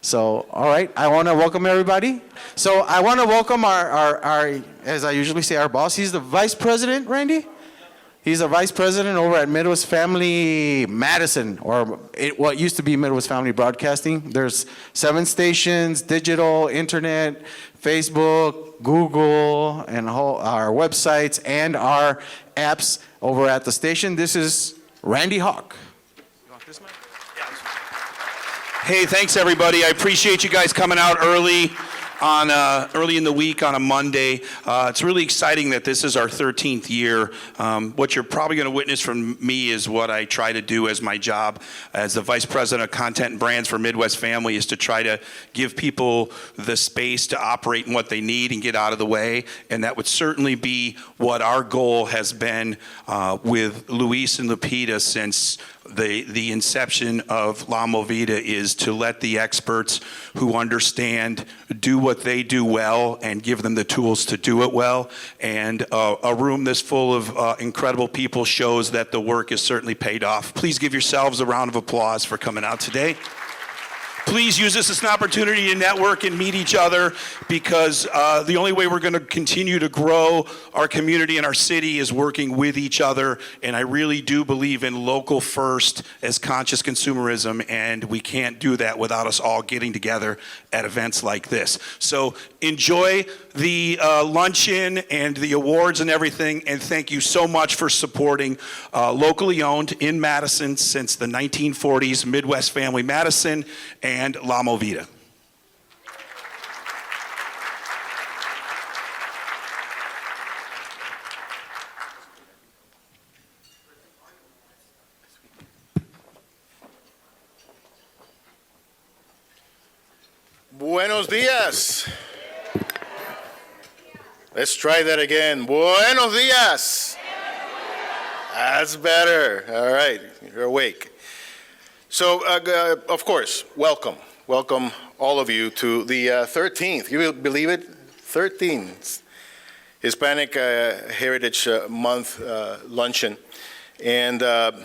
So, all right, I want to welcome everybody. So, I want to welcome our, as I usually say, our boss. He's the vice president, Randy. He's a vice president over at Midwest Family Madison, or what used to be Midwest Family Broadcasting. There's 7 stations, digital, internet, Facebook, Google, and our websites and our apps over at the station. This is Randy Hawk. You want this mic? Hey, thanks everybody. I appreciate you guys coming out early in the week on a Monday. It's really exciting that this is our 13th year. What you're probably going to witness from me is what I try to do as my job as the Vice President of Content and Brands for Midwest Family, is to try to give people the space to operate in what they need and get out of the way. And that would certainly be what our goal has been with Luis and Lupita since the inception of La Movida, is to let the experts who understand do what they do well and give them the tools to do it well. And a room this full of incredible people shows that the work has certainly paid off. Please give yourselves a round of applause for coming out today. Please use this as an opportunity to network and meet each other, because the only way we're going to continue to grow our community and our city is working with each other. And I really do believe in local first as conscious consumerism, and we can't do that without us all getting together at events like this. So enjoy the luncheon and the awards and everything, and thank you so much for supporting locally owned in Madison since the 1940s, Midwest Family Madison and La Movida. Buenos días. Let's try that again. Buenos días. That's better. All right, you're awake. So, of course, welcome all of you to the 13th, you will believe it, 13th Hispanic Heritage Month Luncheon. And of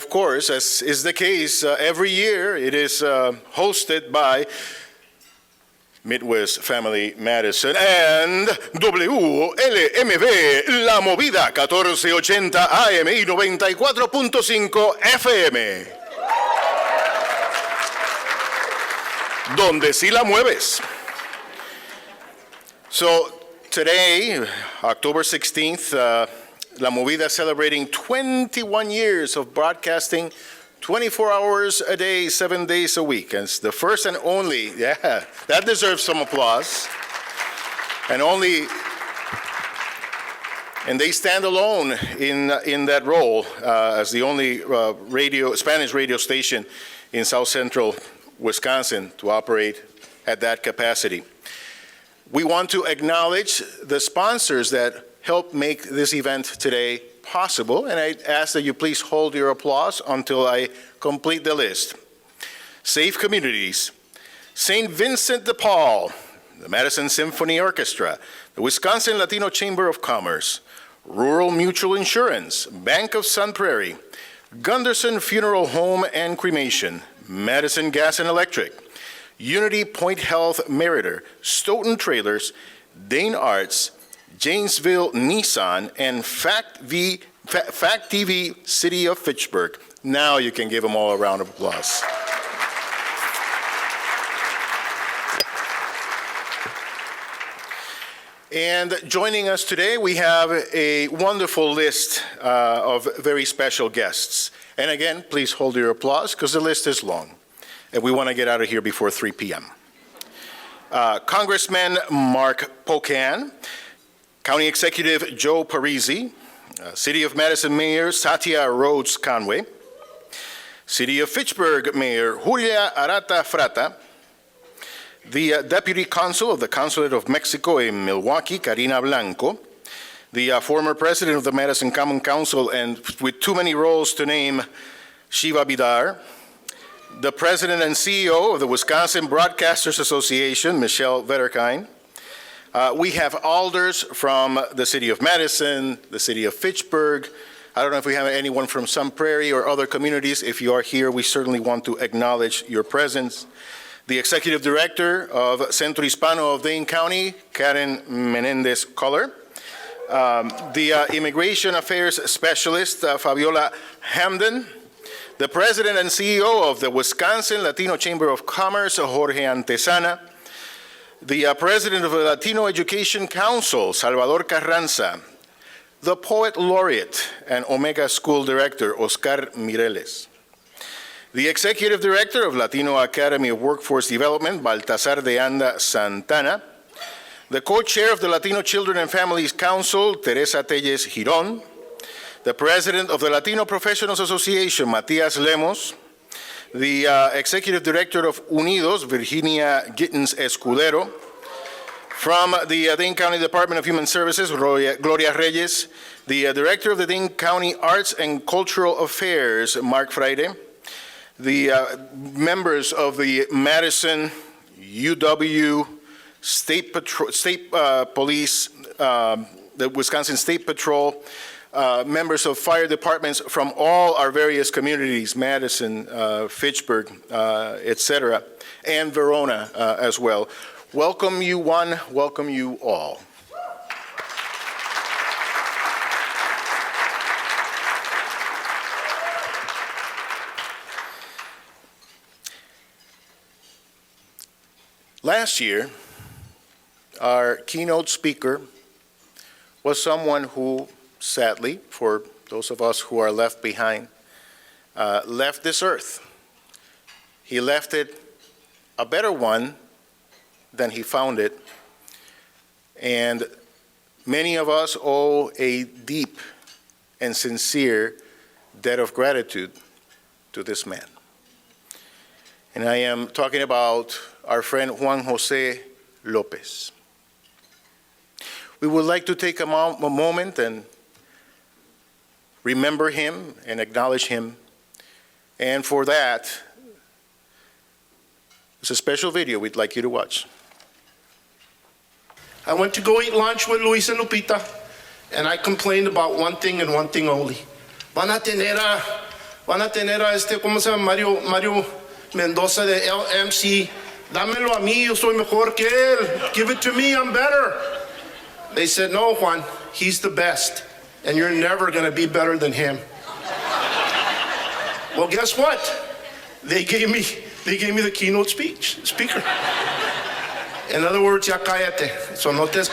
course, as is the case every year, it is hosted by Midwest Family Madison and WLMV La Movida 1480 AM y 94.5 FM. Donde sí la mueves. So today, October 16th, La Movida is celebrating 21 years of broadcasting 24 hours a day, 7 days a week. And it's the first and only, that deserves some applause. And they stand alone in that role as the only Spanish radio station in South Central Wisconsin to operate at that capacity. We want to acknowledge the sponsors that helped make this event today possible, and I ask that you please hold your applause until I complete the list. Safe Communities, St. Vincent de Paul, the Madison Symphony Orchestra, the Wisconsin Latino Chamber of Commerce, Rural Mutual Insurance, Bank of Sun Prairie, Gunderson Funeral Home and Cremation, Madison Gas and Electric, Unity Point Health Meritor, Stoughton Trailers, Dane Arts, Janesville Nissan, and Fact TV City of Fitchburg. Now you can give them all a round of applause. And joining us today, we have a wonderful list of very special guests. And again, please hold your applause because the list is long. And we want to get out of here before 3 p.m. Congressman Mark Pocan, County Executive Joe Parisi, City of Madison Mayor Satya Rhodes Conway, City of Fitchburg Mayor Julia Arata Frata, the Deputy Consul of the Consulate of Mexico in Milwaukee, Karina Blanco, the former President of the Madison Common Council and with too many roles to name, Shiva Bidar, the President and CEO of the Wisconsin Broadcasters Association, Michelle Vetterkind. We have alders from the City of Madison, the City of Fitchburg, I don't know if we have anyone from Sun Prairie or other communities. If you are here, we certainly want to acknowledge your presence. The Executive Director of Centro Hispano of Dane County, Karen Menendez-Culler. The Immigration Affairs Specialist, Fabiola Hamden. The President and CEO of the Wisconsin Latino Chamber of Commerce, Jorge Antesana. The President of the Latino Education Council, Salvador Carranza. The Poet Laureate and Omega School Director, Oscar Mireles. The Executive Director of Latino Academy of Workforce Development, Baltasar de Anda Santana. The Co-Chair of the Latino Children and Families Council, Teresa Telles Giron. The President of the Latino Professionals Association, Matias Lemos. The Executive Director of Unidos, Virginia Gittens Escudero. From the Dane County Department of Human Services, Gloria Reyes. The Director of the Dane County Arts and Cultural Affairs, Mark Freire. The members of the Madison UW State Police, the Wisconsin State Patrol, members of fire departments from all our various communities, Madison, Fitchburg, etc., and Verona as well. Welcome you one, welcome you all. Last year, our keynote speaker was someone who, sadly, for those of us who are left behind, left this earth. He left it a better one than he found it, and many of us owe a deep and sincere debt of gratitude to this man. And I am talking about our friend Juan Jose Lopez. We would like to take a moment and remember him and acknowledge him. And for that, it's a special video we'd like you to watch. I went to go eat lunch with Luis and Lupita, and I complained about one thing and one thing only. Van a tener a ¿cómo se llama? Mario Mendoza de LMC. Dámelo a mí, yo soy mejor que él. Give it to me, I'm better. They said, no, Juan, he's the best, and you're never going to be better than him. Well, guess what? They gave me the keynote speaker. In other words, ya cállate. So no estés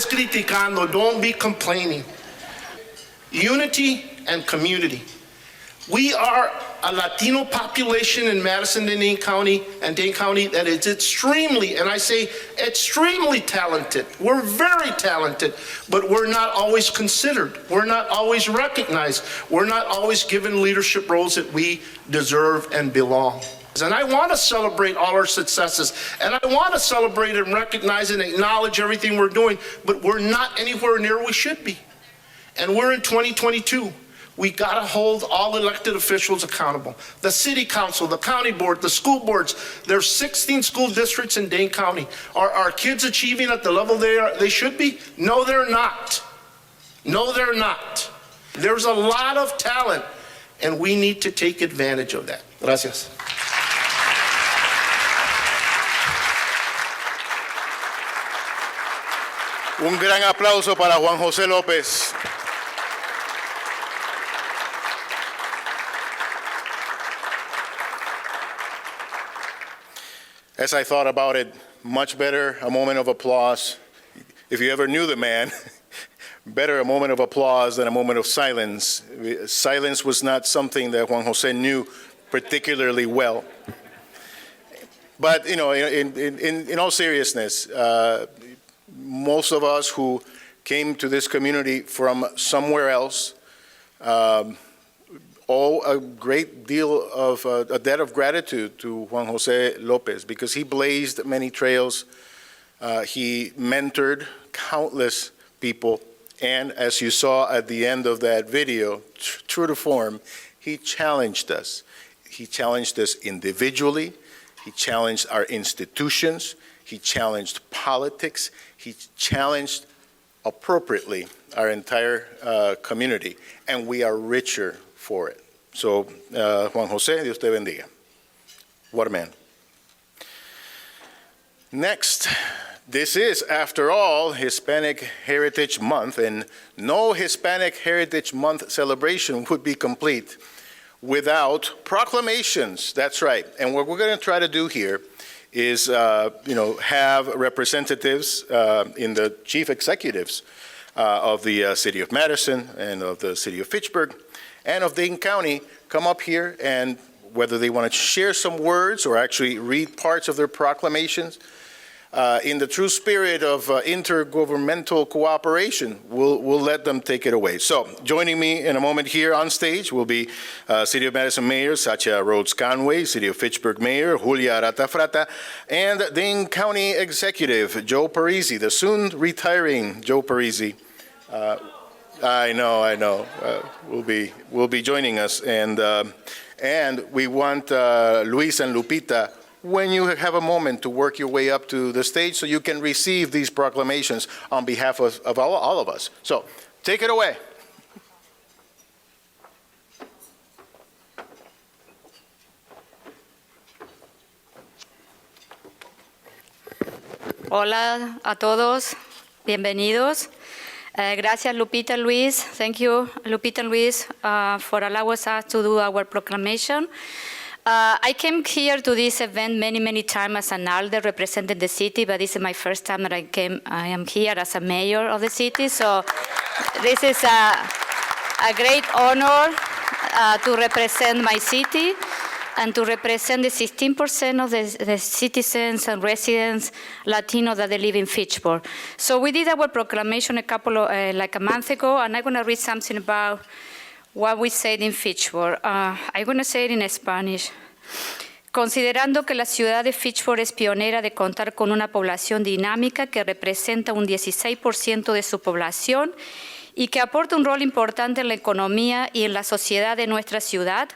criticando. Don't be complaining. Unity and community. We are a Latino population in Madison and Dane County that is extremely, and I say extremely talented. We're very talented, but we're not always considered. We're not always recognized. We're not always given leadership roles that we deserve and belong. And I want to celebrate all our successes, and I want to celebrate and recognize and acknowledge everything we're doing, but we're not anywhere near we should be. And we're in 2022. We got to hold all elected officials accountable. The city council, the county board, the school boards. There's 16 school districts in Dane County. Are our kids achieving at the level they should be? No, they're not. No, they're not. There's a lot of talent, and we need to take advantage of that. Gracias. Un gran aplauso para Juan José López. As I thought about it, much better a moment of applause. If you ever knew the man, better a moment of applause than a moment of silence. Silence was not something that Juan Jose knew particularly well. But, you know, in all seriousness, most of us who came to this community from somewhere else owe a great deal of a debt of gratitude to Juan Jose Lopez, because he blazed many trails, he mentored countless people, and as you saw at the end of that video, true to form, he challenged us. He challenged us individually, he challenged our institutions, he challenged politics, he challenged appropriately our entire community, and we are richer for it. So, Juan Jose, Dios te bendiga. What a man. Next, this is, after all, Hispanic Heritage Month, and no Hispanic Heritage Month celebration would be complete without proclamations. That's right. And what we're going to try to do here is, have representatives in the chief executives of the city of Madison and of the city of Fitchburg and of Dane County come up here, and whether they want to share some words or actually read parts of their proclamations, in the true spirit of intergovernmental cooperation, we'll let them take it away. So, joining me in a moment here on stage will be City of Madison Mayor Sacha Rhodes Conway, City of Fitchburg Mayor Julia Ratafrata, and Dane County Executive Joe Parisi, the soon retiring Joe Parisi. I know. Will be joining us, and we want Luis and Lupita, when you have a moment, to work your way up to the stage so you can receive these proclamations on behalf of all of us. So, take it away. Hola a todos, bienvenidos. Gracias, Lupita and Luis. Thank you, Lupita and Luis, for allowing us to do our proclamation. I came here to this event many times as an ALDE representing the city, but this is my first time that I am here as a mayor of the city. So this is a great honor to represent my city and to represent the 16% of the citizens and residents Latino that they live in Fitchburg. So we did our proclamation like a month ago, and I'm going to read something about what we said in Fitchburg. I'm going to say it in Spanish. Considerando que la ciudad de Fitchburg es pionera de contar con una población dinámica que representa un 16% de su población y que aporta un rol importante en la economía y en la sociedad de nuestra ciudad,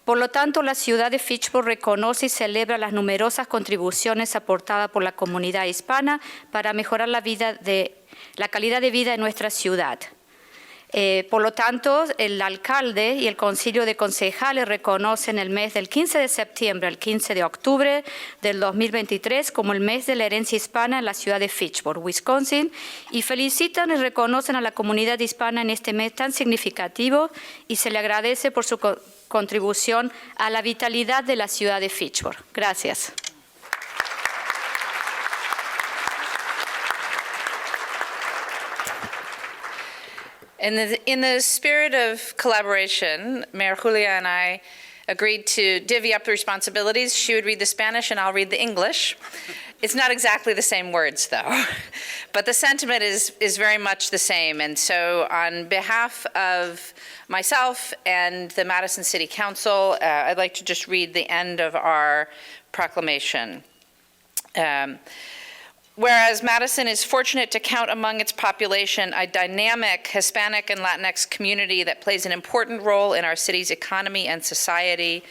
por lo tanto, la ciudad de Fitchburg reconoce y celebra las numerosas contribuciones aportadas por la comunidad hispana para mejorar la calidad de vida de nuestra ciudad. Por lo tanto, el alcalde y el concilio de concejales reconocen el mes del 15 de septiembre al 15 de octubre del 2023 como el mes de la herencia hispana en la ciudad de Fitchburg, Wisconsin, y felicitan y reconocen a la comunidad hispana en este mes tan significativo y se le agradece por su contribución a la vitalidad de la ciudad de Fitchburg. Gracias. In the spirit of collaboration, Mayor Julia and I agreed to divvy up the responsibilities. She would read the Spanish and I'll read the English. It's not exactly the same words, though, but the sentiment is very much the same. And so on behalf of myself and the Madison City Council, I'd like to just read the end of our proclamation. Whereas Madison is fortunate to count among its population a dynamic Hispanic and Latinx community that plays an important role in our city's economy and society,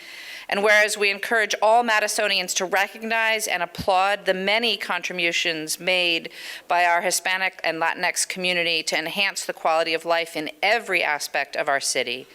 and whereas we encourage all Madisonians to recognize and applaud the many contributions made by our Hispanic and Latinx community to enhance the quality of life in every aspect of our city,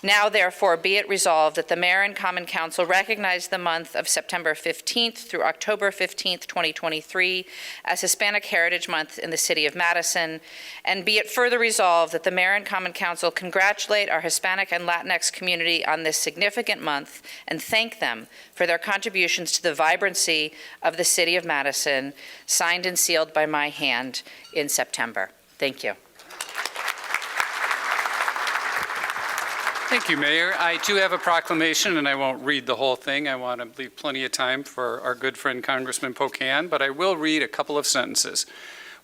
now, therefore, be it resolved that the Mayor and Common Council recognize the month of September 15th through October 15th, 2023 as Hispanic Heritage Month in the City of Madison, and be it further resolved that the Mayor and Common Council congratulate our Hispanic and Latinx community on this significant month and thank them for their contributions to the vibrancy of the City of Madison, signed and sealed by my hand in September. Thank you. Thank you, Mayor. I too have a proclamation, and I won't read the whole thing. I want to leave plenty of time for our good friend Congressman Pocan, but I will read a couple of sentences.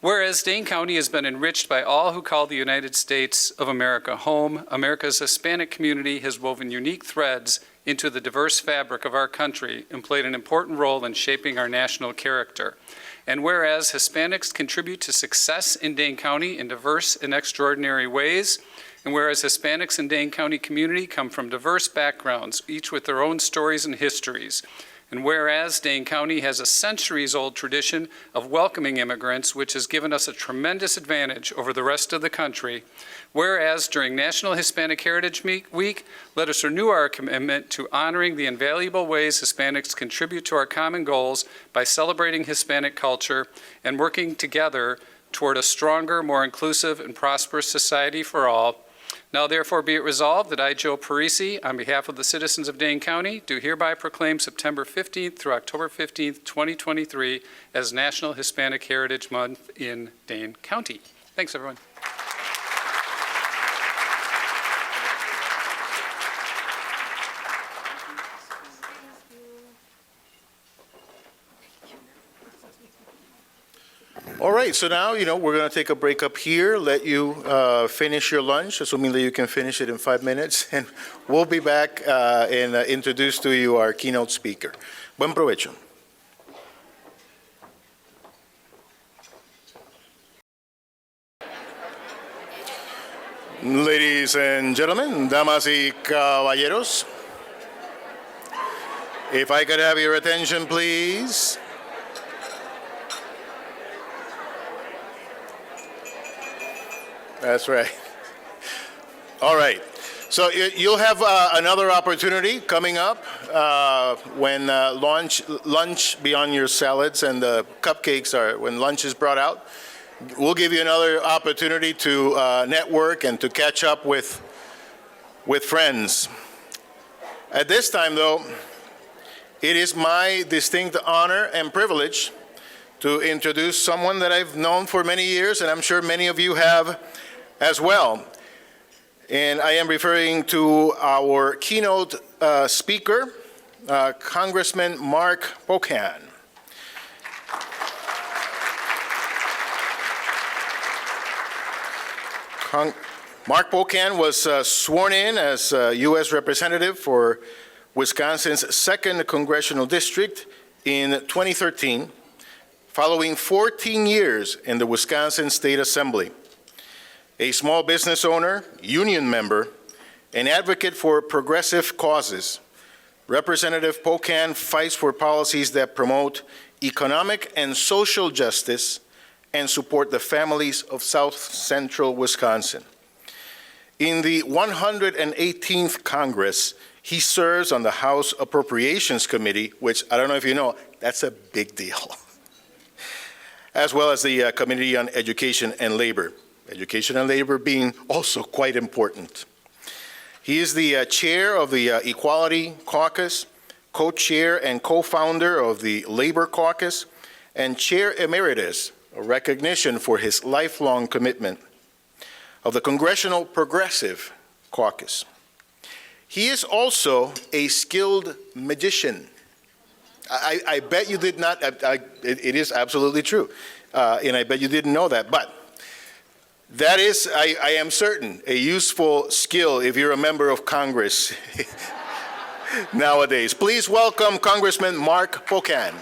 Whereas Dane County has been enriched by all who call the United States of America home, America's Hispanic community has woven unique threads into the diverse fabric of our country and played an important role in shaping our national character. And whereas Hispanics contribute to success in Dane County in diverse and extraordinary ways, and whereas Hispanics in Dane County community come from diverse backgrounds, each with their own stories and histories. And whereas Dane County has a centuries-old tradition of welcoming immigrants, which has given us a tremendous advantage over the rest of the country, whereas during National Hispanic Heritage Week, let us renew our commitment to honoring the invaluable ways Hispanics contribute to our common goals by celebrating Hispanic culture and working together toward a stronger, more inclusive, and prosperous society for all. Now therefore be it resolved that I, Joe Parisi, on behalf of the citizens of Dane County, do hereby proclaim September 15th through October 15th, 2023 as National Hispanic Heritage Month in Dane County. Thanks, everyone. All right, so now, we're going to take a break up here, let you finish your lunch, assuming that you can finish it in 5 minutes, and we'll be back and introduce to you our keynote speaker. Buen provecho. Ladies and gentlemen, damas y caballeros, if I could have your attention, please. That's right. All right. So you'll have another opportunity coming up when lunch beyond your salads and the cupcakes when lunch is brought out. We'll give you another opportunity to network and to catch up with friends. At this time, though, it is my distinct honor and privilege to introduce someone that I've known for many years, and I'm sure many of you have as well. And I am referring to our keynote speaker, Congressman Mark Pocan. Mark Pocan was sworn in as U.S. Representative for Wisconsin's 2nd Congressional District in 2013, following 14 years in the Wisconsin State Assembly. A small business owner, union member, and advocate for progressive causes, Representative Pocan fights for policies that promote economic and social justice and support the families of South Central Wisconsin. In the 118th Congress, he serves on the House Appropriations Committee, which I don't know if you know, that's a big deal, as well as the Committee on Education and Labor. Education and labor being also quite important. He is the chair of the Equality Caucus, co-chair and co-founder of the Labor Caucus, and chair emeritus, a recognition for his lifelong commitment, of the Congressional Progressive Caucus. He is also a skilled magician. I bet you did not, it is absolutely true, and I bet you didn't know that, but that is, I am certain, a useful skill if you're a member of Congress nowadays. Please welcome Congressman Mark Pocan.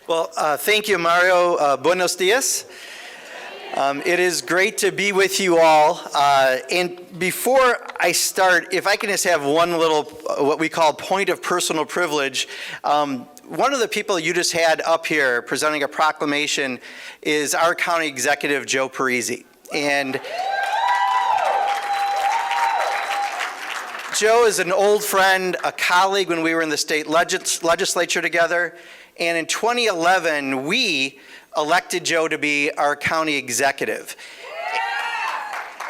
Well, thank you, Mario. Buenos dias. It is great to be with you all. And before I start, if I can just have one little, what we call point of personal privilege. One of the people you just had up here presenting a proclamation is our county executive, Joe Parisi. And Joe is an old friend, a colleague when we were in the state legislature together. And in 2011, we elected Joe to be our county executive.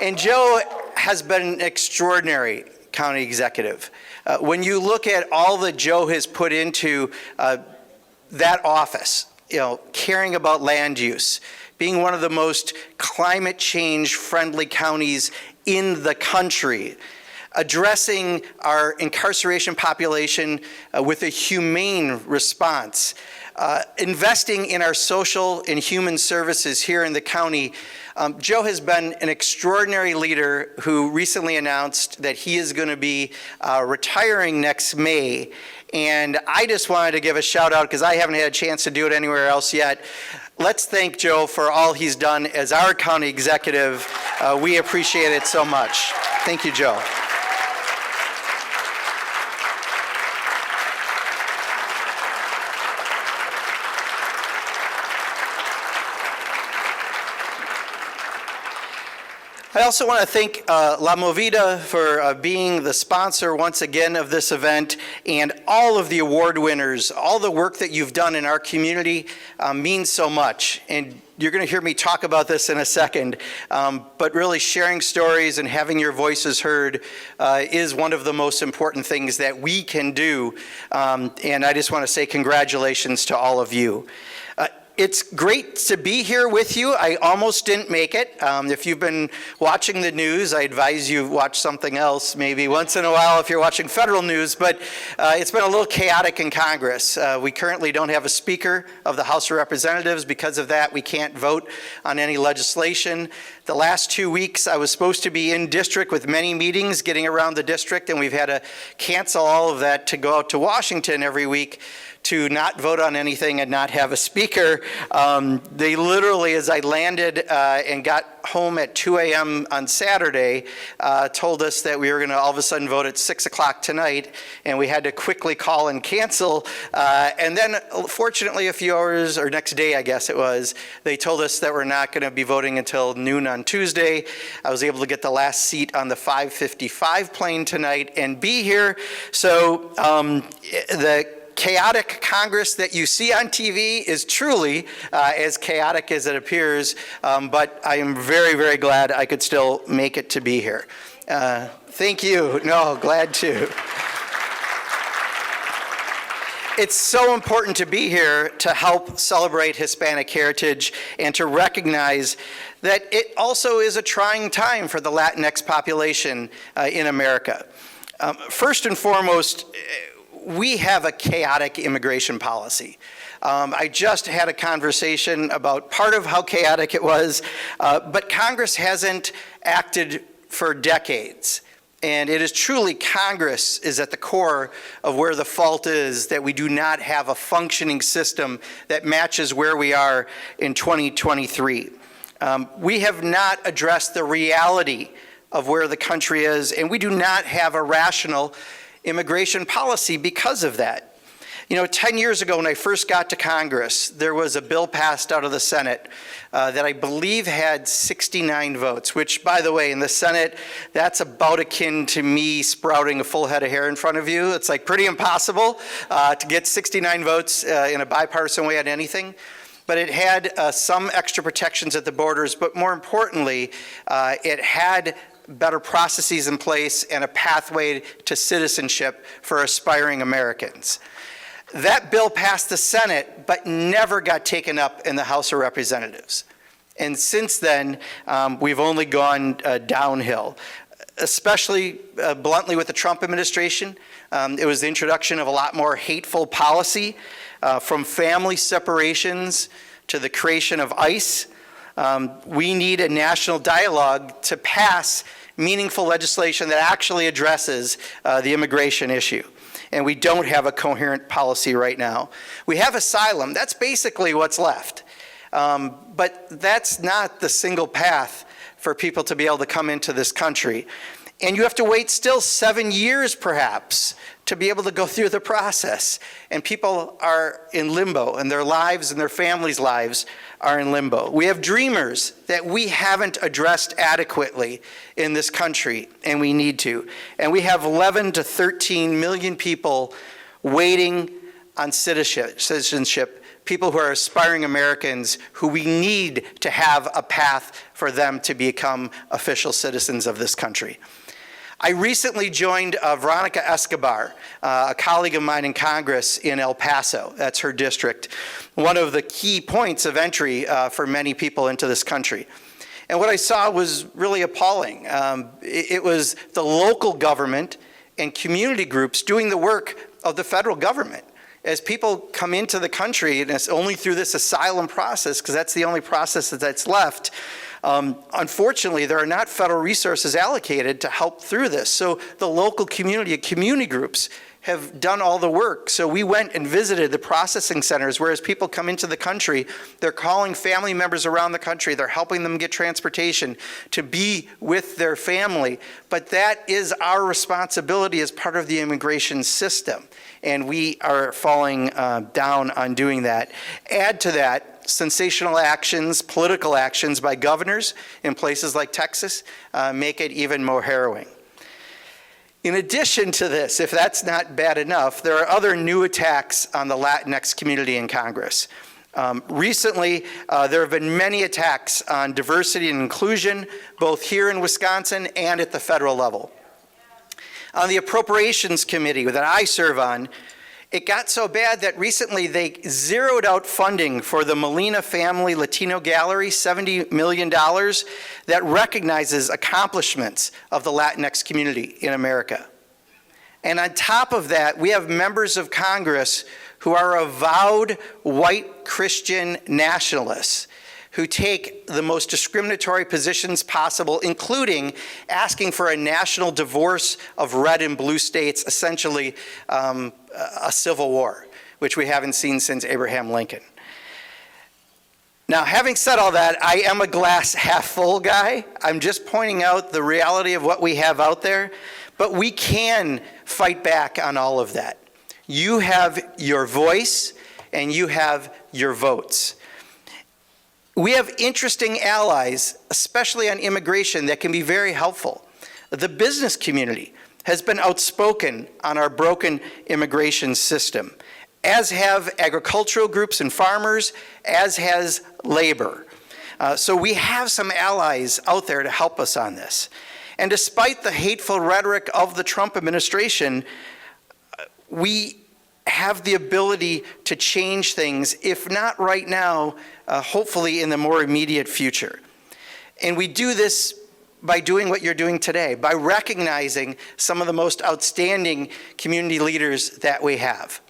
And Joe has been an extraordinary county executive. When you look at all that Joe has put into that office, caring about land use, being one of the most climate change friendly counties in the country, addressing our incarceration population with a humane response, investing in our social and human services here in the county. Joe has been an extraordinary leader who recently announced that he is going to be retiring next May. And I just wanted to give a shout out, because I haven't had a chance to do it anywhere else yet. Let's thank Joe for all he's done as our county executive. We appreciate it so much. Thank you, Joe. I also want to thank La Movida for being the sponsor once again of this event, and all of the award winners. All the work that you've done in our community means so much. And you're going to hear me talk about this in a second, but really sharing stories and having your voices heard is one of the most important things that we can do. And I just want to say congratulations to all of you. It's great to be here with you. I almost didn't make it. If you've been watching the news, I advise you watch something else maybe once in a while if you're watching federal news, but it's been a little chaotic in Congress. We currently don't have a Speaker of the House of Representatives. Because of that, we can't vote on any legislation. The last 2 weeks, I was supposed to be in district with many meetings getting around the district, and we've had to cancel all of that to go out to Washington every week to not vote on anything and not have a speaker. They literally, as I landed and got home at 2 a.m. on Saturday, told us that we were going to all of a sudden vote at 6 o'clock tonight, and we had to quickly call and cancel. And then, fortunately, a few hours, or next day, I guess it was, they told us that we're not going to be voting until noon on Tuesday. I was able to get the last seat on the 5:55 plane tonight and be here. So the chaotic Congress that you see on TV is truly as chaotic as it appears, but I am very, very glad I could still make it to be here. Thank you. No, glad to. It's so important to be here to help celebrate Hispanic heritage and to recognize that it also is a trying time for the Latinx population in America. First and foremost, we have a chaotic immigration policy. I just had a conversation about part of how chaotic it was, but Congress hasn't acted for decades. And it is truly Congress is at the core of where the fault is, that we do not have a functioning system that matches where we are in 2023. We have not addressed the reality of where the country is, and we do not have a rational immigration policy because of that. You know, 10 years ago when I first got to Congress, there was a bill passed out of the Senate that I believe had 69 votes, which, by the way, in the Senate, that's about akin to me sprouting a full head of hair in front of you. It's like pretty impossible to get 69 votes in a bipartisan way on anything. But it had some extra protections at the borders, but more importantly, it had better processes in place and a pathway to citizenship for aspiring Americans. That bill passed the Senate, but never got taken up in the House of Representatives. And since then, we've only gone downhill, especially bluntly with the Trump administration. It was the introduction of a lot more hateful policy, from family separations to the creation of ICE. We need a national dialogue to pass meaningful legislation that actually addresses the immigration issue. And we don't have a coherent policy right now. We have asylum. That's basically what's left. But that's not the single path for people to be able to come into this country. And you have to wait still 7 years, perhaps, to be able to go through the process. And people are in limbo, and their lives and their families' lives are in limbo. We have dreamers that we haven't addressed adequately in this country, and we need to. And we have 11 to 13 million people waiting on citizenship, people who are aspiring Americans who we need to have a path for them to become official citizens of this country. I recently joined Veronica Escobar, a colleague of mine in Congress in El Paso. That's her district. One of the key points of entry for many people into this country. And what I saw was really appalling. It was the local government and community groups doing the work of the federal government. As people come into the country, and it's only through this asylum process, because that's the only process that's left, unfortunately, there are not federal resources allocated to help through this. So the local community groups have done all the work. So we went and visited the processing centers, whereas people come into the country, they're calling family members around the country, they're helping them get transportation to be with their family. But that is our responsibility as part of the immigration system. And we are falling down on doing that. Add to that, sensational actions, political actions by governors in places like Texas make it even more harrowing. In addition to this, if that's not bad enough, there are other new attacks on the Latinx community in Congress. Recently, there have been many attacks on diversity and inclusion, both here in Wisconsin and at the federal level. On the Appropriations Committee that I serve on, it got so bad that recently they zeroed out funding for the Molina Family Latino Gallery, $70 million, that recognizes accomplishments of the Latinx community in America. And on top of that, we have members of Congress who are avowed white Christian nationalists who take the most discriminatory positions possible, including asking for a national divorce of red and blue states, essentially a civil war, which we haven't seen since Abraham Lincoln. Now, having said all that, I am a glass half full guy. I'm just pointing out the reality of what we have out there, but we can fight back on all of that. You have your voice and you have your votes. We have interesting allies, especially on immigration, that can be very helpful. The business community has been outspoken on our broken immigration system, as have agricultural groups and farmers, as has labor. So we have some allies out there to help us on this. And despite the hateful rhetoric of the Trump administration, we have the ability to change things, if not right now, hopefully in the more immediate future. And we do this by doing what you're doing today, by recognizing some of the most outstanding community leaders that we have.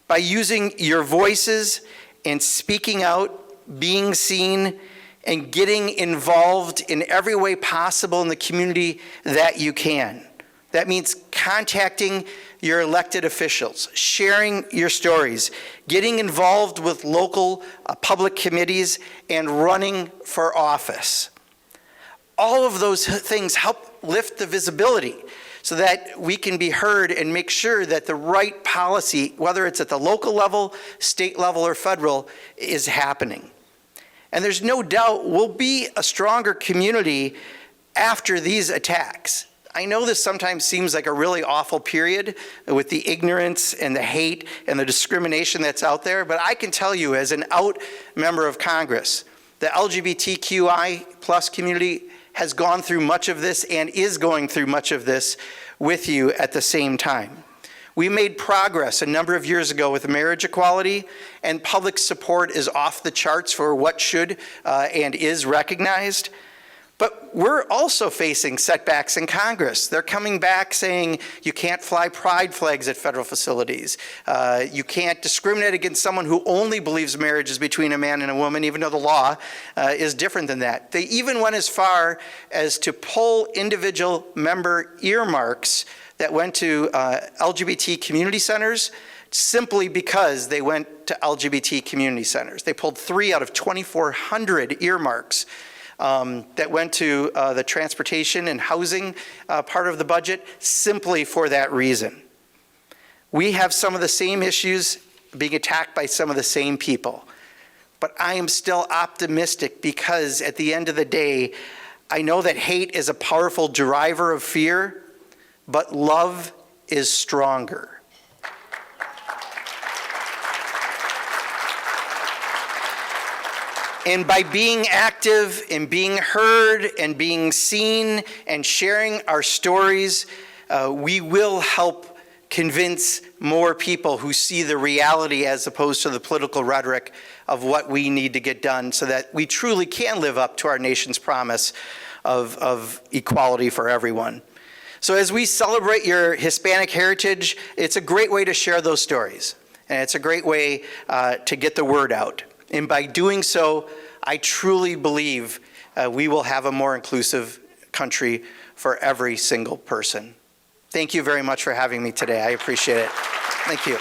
By using your voices and speaking out, being seen, and getting involved in every way possible in the community that you can. That means contacting your elected officials, sharing your stories, getting involved with local public committees, and running for office. All of those things help lift the visibility so that we can be heard and make sure that the right policy, whether it's at the local level, state level, or federal, is happening. And there's no doubt we'll be a stronger community after these attacks. I know this sometimes seems like a really awful period with the ignorance and the hate and the discrimination that's out there, but I can tell you as an out member of Congress, the LGBTQI plus community has gone through much of this and is going through much of this with you at the same time. We made progress a number of years ago with marriage equality, and public support is off the charts for what should and is recognized. But we're also facing setbacks in Congress. They're coming back saying you can't fly pride flags at federal facilities. You can't discriminate against someone who only believes marriage is between a man and a woman, even though the law is different than that. They even went as far as to pull individual member earmarks that went to LGBT community centers simply because they went to LGBT community centers. They pulled 3 out of 2,400 earmarks that went to the transportation and housing part of the budget simply for that reason. We have some of the same issues being attacked by some of the same people. But I am still optimistic because at the end of the day, I know that hate is a powerful driver of fear, but love is stronger. And by being active and being heard and being seen and sharing our stories, we will help convince more people who see the reality as opposed to the political rhetoric of what we need to get done so that we truly can live up to our nation's promise of equality for everyone. So as we celebrate your Hispanic heritage, it's a great way to share those stories. And it's a great way to get the word out. And by doing so, I truly believe we will have a more inclusive country for every single person. Thank you very much for having me today. I appreciate it. Thank you.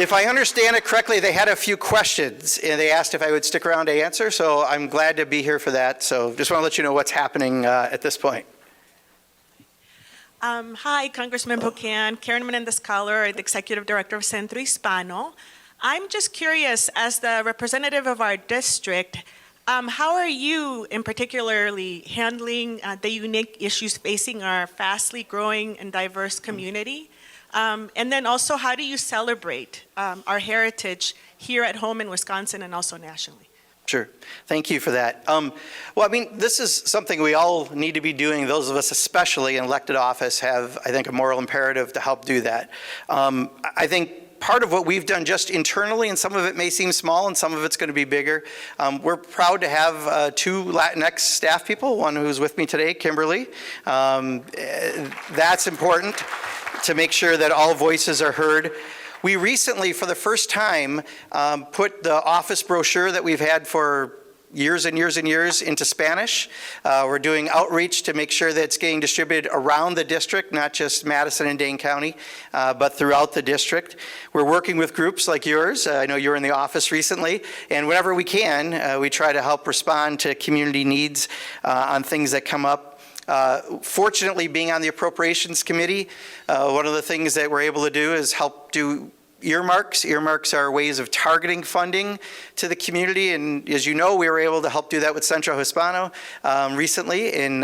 If I understand it correctly, they had a few questions, and they asked if I would stick around to answer, so I'm glad to be here for that. So just want to let you know what's happening at this point. Hi, Congressman Pocan, Karen Menendez-Scholar, the Executive Director of Centro Hispano. I'm just curious, as the representative of our district, how are you in particularly handling the unique issues facing our fastly growing and diverse community? And then also, how do you celebrate our heritage here at home in Wisconsin and also nationally? Sure. Thank you for that. Well, I mean, this is something we all need to be doing. Those of us, especially in elected office, have, I think, a moral imperative to help do that. I think part of what we've done just internally, and some of it may seem small and some of it's going to be bigger, we're proud to have 2 Latinx staff people, one who's with me today, Kimberly. That's important to make sure that all voices are heard. We recently, for the first time, put the office brochure that we've had for years and years and years into Spanish. We're doing outreach to make sure that it's getting distributed around the district, not just Madison and Dane County, but throughout the district. We're working with groups like yours. I know you were in the office recently, and whenever we can, we try to help respond to community needs on things that come up. Fortunately, being on the Appropriations Committee, one of the things that we're able to do is help do earmarks. Earmarks are ways of targeting funding to the community, and as you know, we were able to help do that with Centro Hispano recently in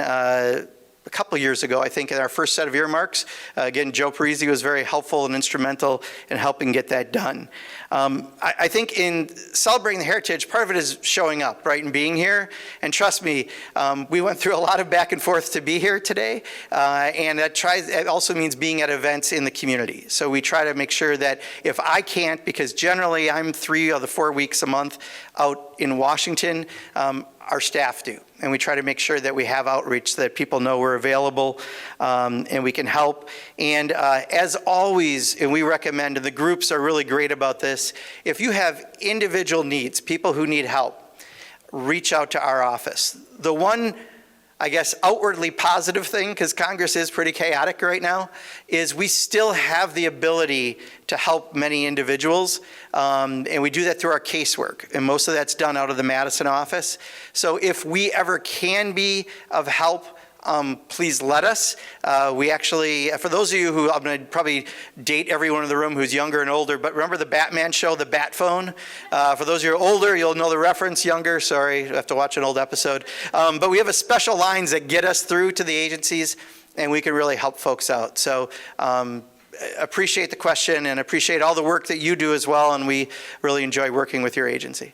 a couple of years ago, I think, in our first set of earmarks. Again, Joe Parisi was very helpful and instrumental in helping get that done. I think in celebrating the heritage, part of it is showing up, right, and being here. And trust me, we went through a lot of back and forth to be here today, and it also means being at events in the community. So we try to make sure that if I can't, because generally I'm 3 of the 4 weeks a month out in Washington, our staff do. And we try to make sure that we have outreach so that people know we're available and we can help. And as always, and we recommend, and the groups are really great about this, if you have individual needs, people who need help, reach out to our office. The one, I guess, outwardly positive thing, because Congress is pretty chaotic right now, is we still have the ability to help many individuals, and we do that through our casework, and most of that's done out of the Madison office. So if we ever can be of help, please let us. We actually, for those of you who, I'm going to probably date everyone in the room who's younger and older, but remember the Batman show, the Bat Phone? For those of you who are older, you'll know the reference. Younger, sorry, you have to watch an old episode. But we have a special lines that get us through to the agencies, and we can really help folks out. So appreciate the question and appreciate all the work that you do as well, and we really enjoy working with your agency.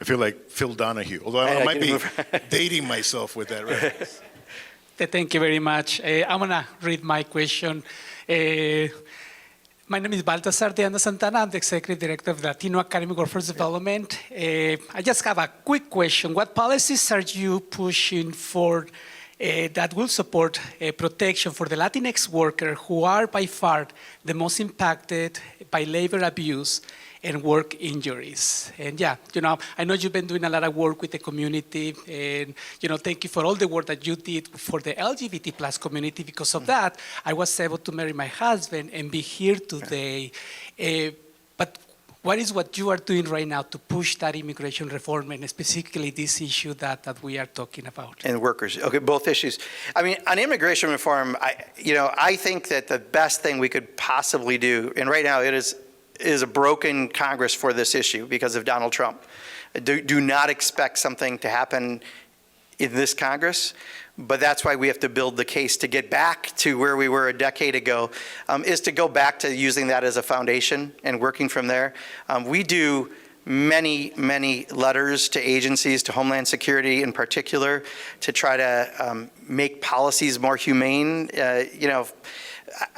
I feel like Phil Donahue, although I might be dating myself with that reference. Thank you very much. I'm going to read my question. My name is Baltasar de Anda Santana. I'm the Executive Director of Latino Academic Workforce Development. I just have a quick question. What policies are you pushing for that will support protection for the Latinx workers who are by far the most impacted by labor abuse and work injuries? And yeah, I know you've been doing a lot of work with the community, and thank you for all the work that you did for the LGBT plus community. Because of that, I was able to marry my husband and be here today. But what is what you are doing right now to push that immigration reform, and specifically this issue that we are talking about? And workers, okay, both issues. I mean, on immigration reform, I think that the best thing we could possibly do, and right now it is a broken Congress for this issue because of Donald Trump. Do not expect something to happen in this Congress, but that's why we have to build the case to get back to where we were a decade ago, is to go back to using that as a foundation and working from there. We do many, many letters to agencies, to Homeland Security in particular, to try to make policies more humane.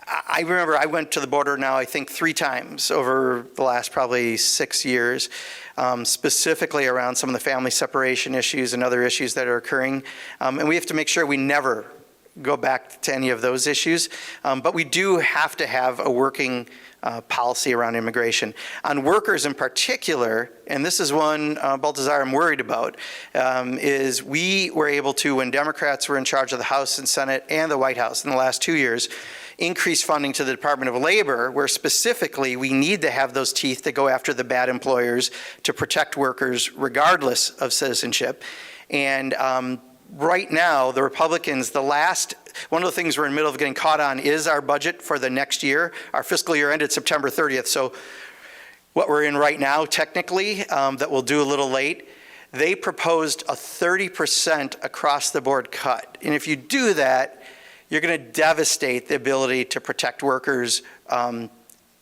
I remember I went to the border now, I think 3 times over the last probably 6 years, specifically around some of the family separation issues and other issues that are occurring. And we have to make sure we never go back to any of those issues. But we do have to have a working policy around immigration. On workers in particular, and this is one, Baltazar, I'm worried about, is we were able to, when Democrats were in charge of the House and Senate and the White House in the last 2 years, increase funding to the Department of Labor, where specifically we need to have those teeth to go after the bad employers to protect workers regardless of citizenship. And right now, the Republicans, one of the things we're in the middle of getting caught on is our budget for the next year. Our fiscal year ended September 30th, so what we're in right now, technically, that we'll do a little late, they proposed a 30% across-the-board cut. And if you do that, you're going to devastate the ability to protect workers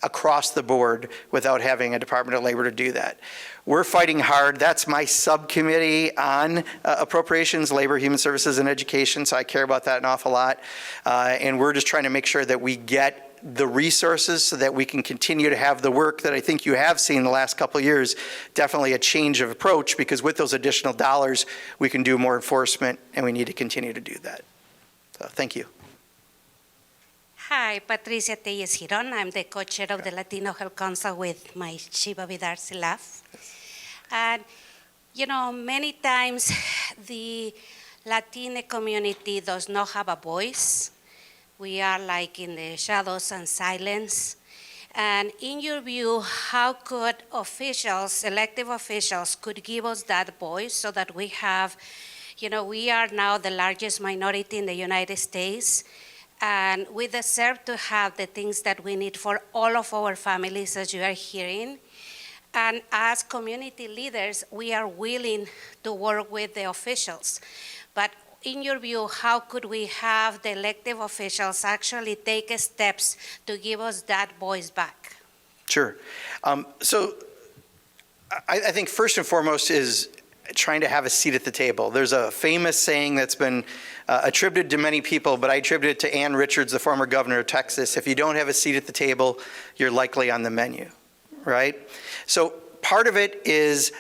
across the board without having a Department of Labor to do that. We're fighting hard. That's my subcommittee on appropriations, labor, human services, and education, so I care about that an awful lot. And we're just trying to make sure that we get the resources so that we can continue to have the work that I think you have seen in the last couple of years, definitely a change of approach, because with those additional dollars, we can do more enforcement, and we need to continue to do that. So thank you. Hi, Patricia Telles Giron. I'm the co-chair of the Latino Health Council with my Shiva Vidar Silaf. And, you know, many times the Latino community does not have a voice. We are like in the shadows and silence. And in your view, how could officials, elected officials, could give us that voice so that we have, you know, we are now the largest minority in the United States. And we deserve to have the things that we need for all of our families, as you are hearing. And as community leaders, we are willing to work with the officials. But in your view, how could we have the elected officials actually take steps to give us that voice back? Sure. So I think first and foremost is trying to have a seat at the table. There's a famous saying that's been attributed to many people, but I attribute it to Ann Richards, the former governor of Texas. If you don't have a seat at the table, you're likely on the menu, right? So part of it is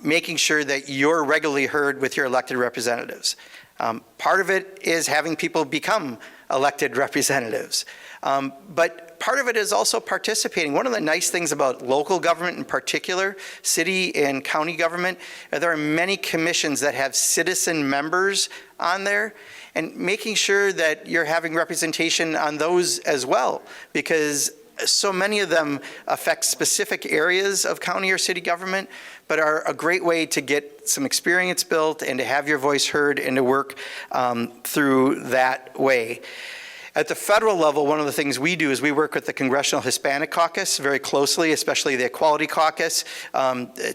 making sure that you're regularly heard with your elected representatives. Part of it is having people become elected representatives. But part of it is also participating. One of the nice things about local government in particular, city and county government, there are many commissions that have citizen members on there, and making sure that you're having representation on those as well, because so many of them affect specific areas of county or city government, but are a great way to get some experience built and to have your voice heard and to work through that way. At the federal level, one of the things we do is we work with the Congressional Hispanic Caucus very closely, especially the Equality Caucus.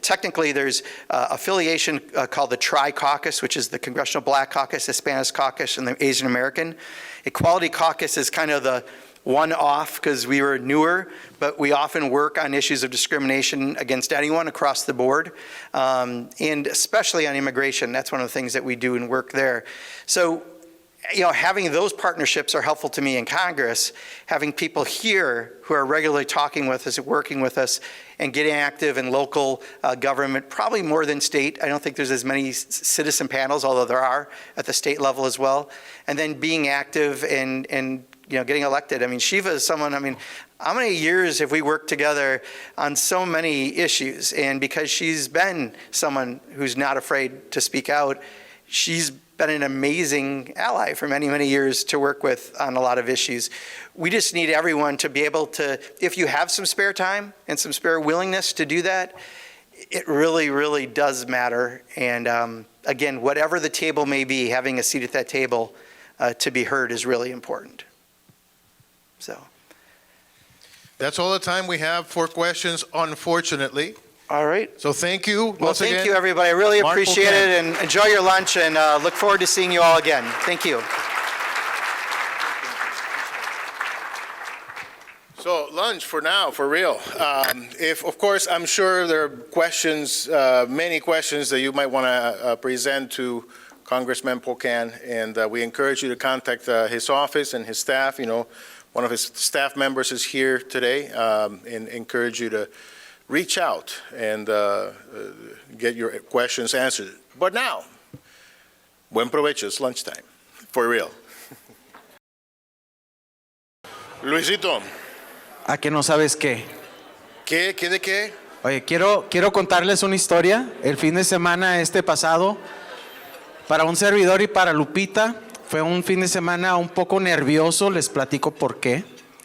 Technically, there's affiliation called the Tri-Caucus, which is the Congressional Black Caucus, Hispanic Caucus, and the Asian American. Equality Caucus is kind of the one-off because we were newer, but we often work on issues of discrimination against anyone across the board, and especially on immigration. That's one of the things that we do and work there. So, you know, having those partnerships are helpful to me in Congress. Having people here who are regularly talking with us, working with us, and getting active in local government, probably more than state. I don't think there's as many citizen panels, although there are at the state level as well. And then being active and you know, getting elected. I mean, Shiva is someone, I mean, how many years have we worked together on so many issues? And because she's been someone who's not afraid to speak out, she's been an amazing ally for many, many years to work with on a lot of issues. We just need everyone to be able to, if you have some spare time and some spare willingness to do that, it really, really does matter. And again, whatever the table may be, having a seat at that table to be heard is really important. So. That's all the time we have for questions, unfortunately. All right. So thank you once again. Thank you, everybody. I really Mark appreciate Buchanan. it, and enjoy your lunch, and look forward to seeing you all again. Thank you. So lunch for now, for real. If, of course, I'm sure there are questions, many questions that you might want to present to Congressman Pocan, and we encourage you to contact his office and his staff. You know, one of his staff members is here today, and encourage you to reach out and get your questions answered. But now, buen provecho, it's lunchtime, for real. Luisito, ¿A que no sabes qué? ¿Qué? ¿Qué de qué? Oye, quiero contarles una historia. El fin de semana pasado, para un servidor y para Lupita, fue un fin de semana un poco nervioso. Les platico por qué.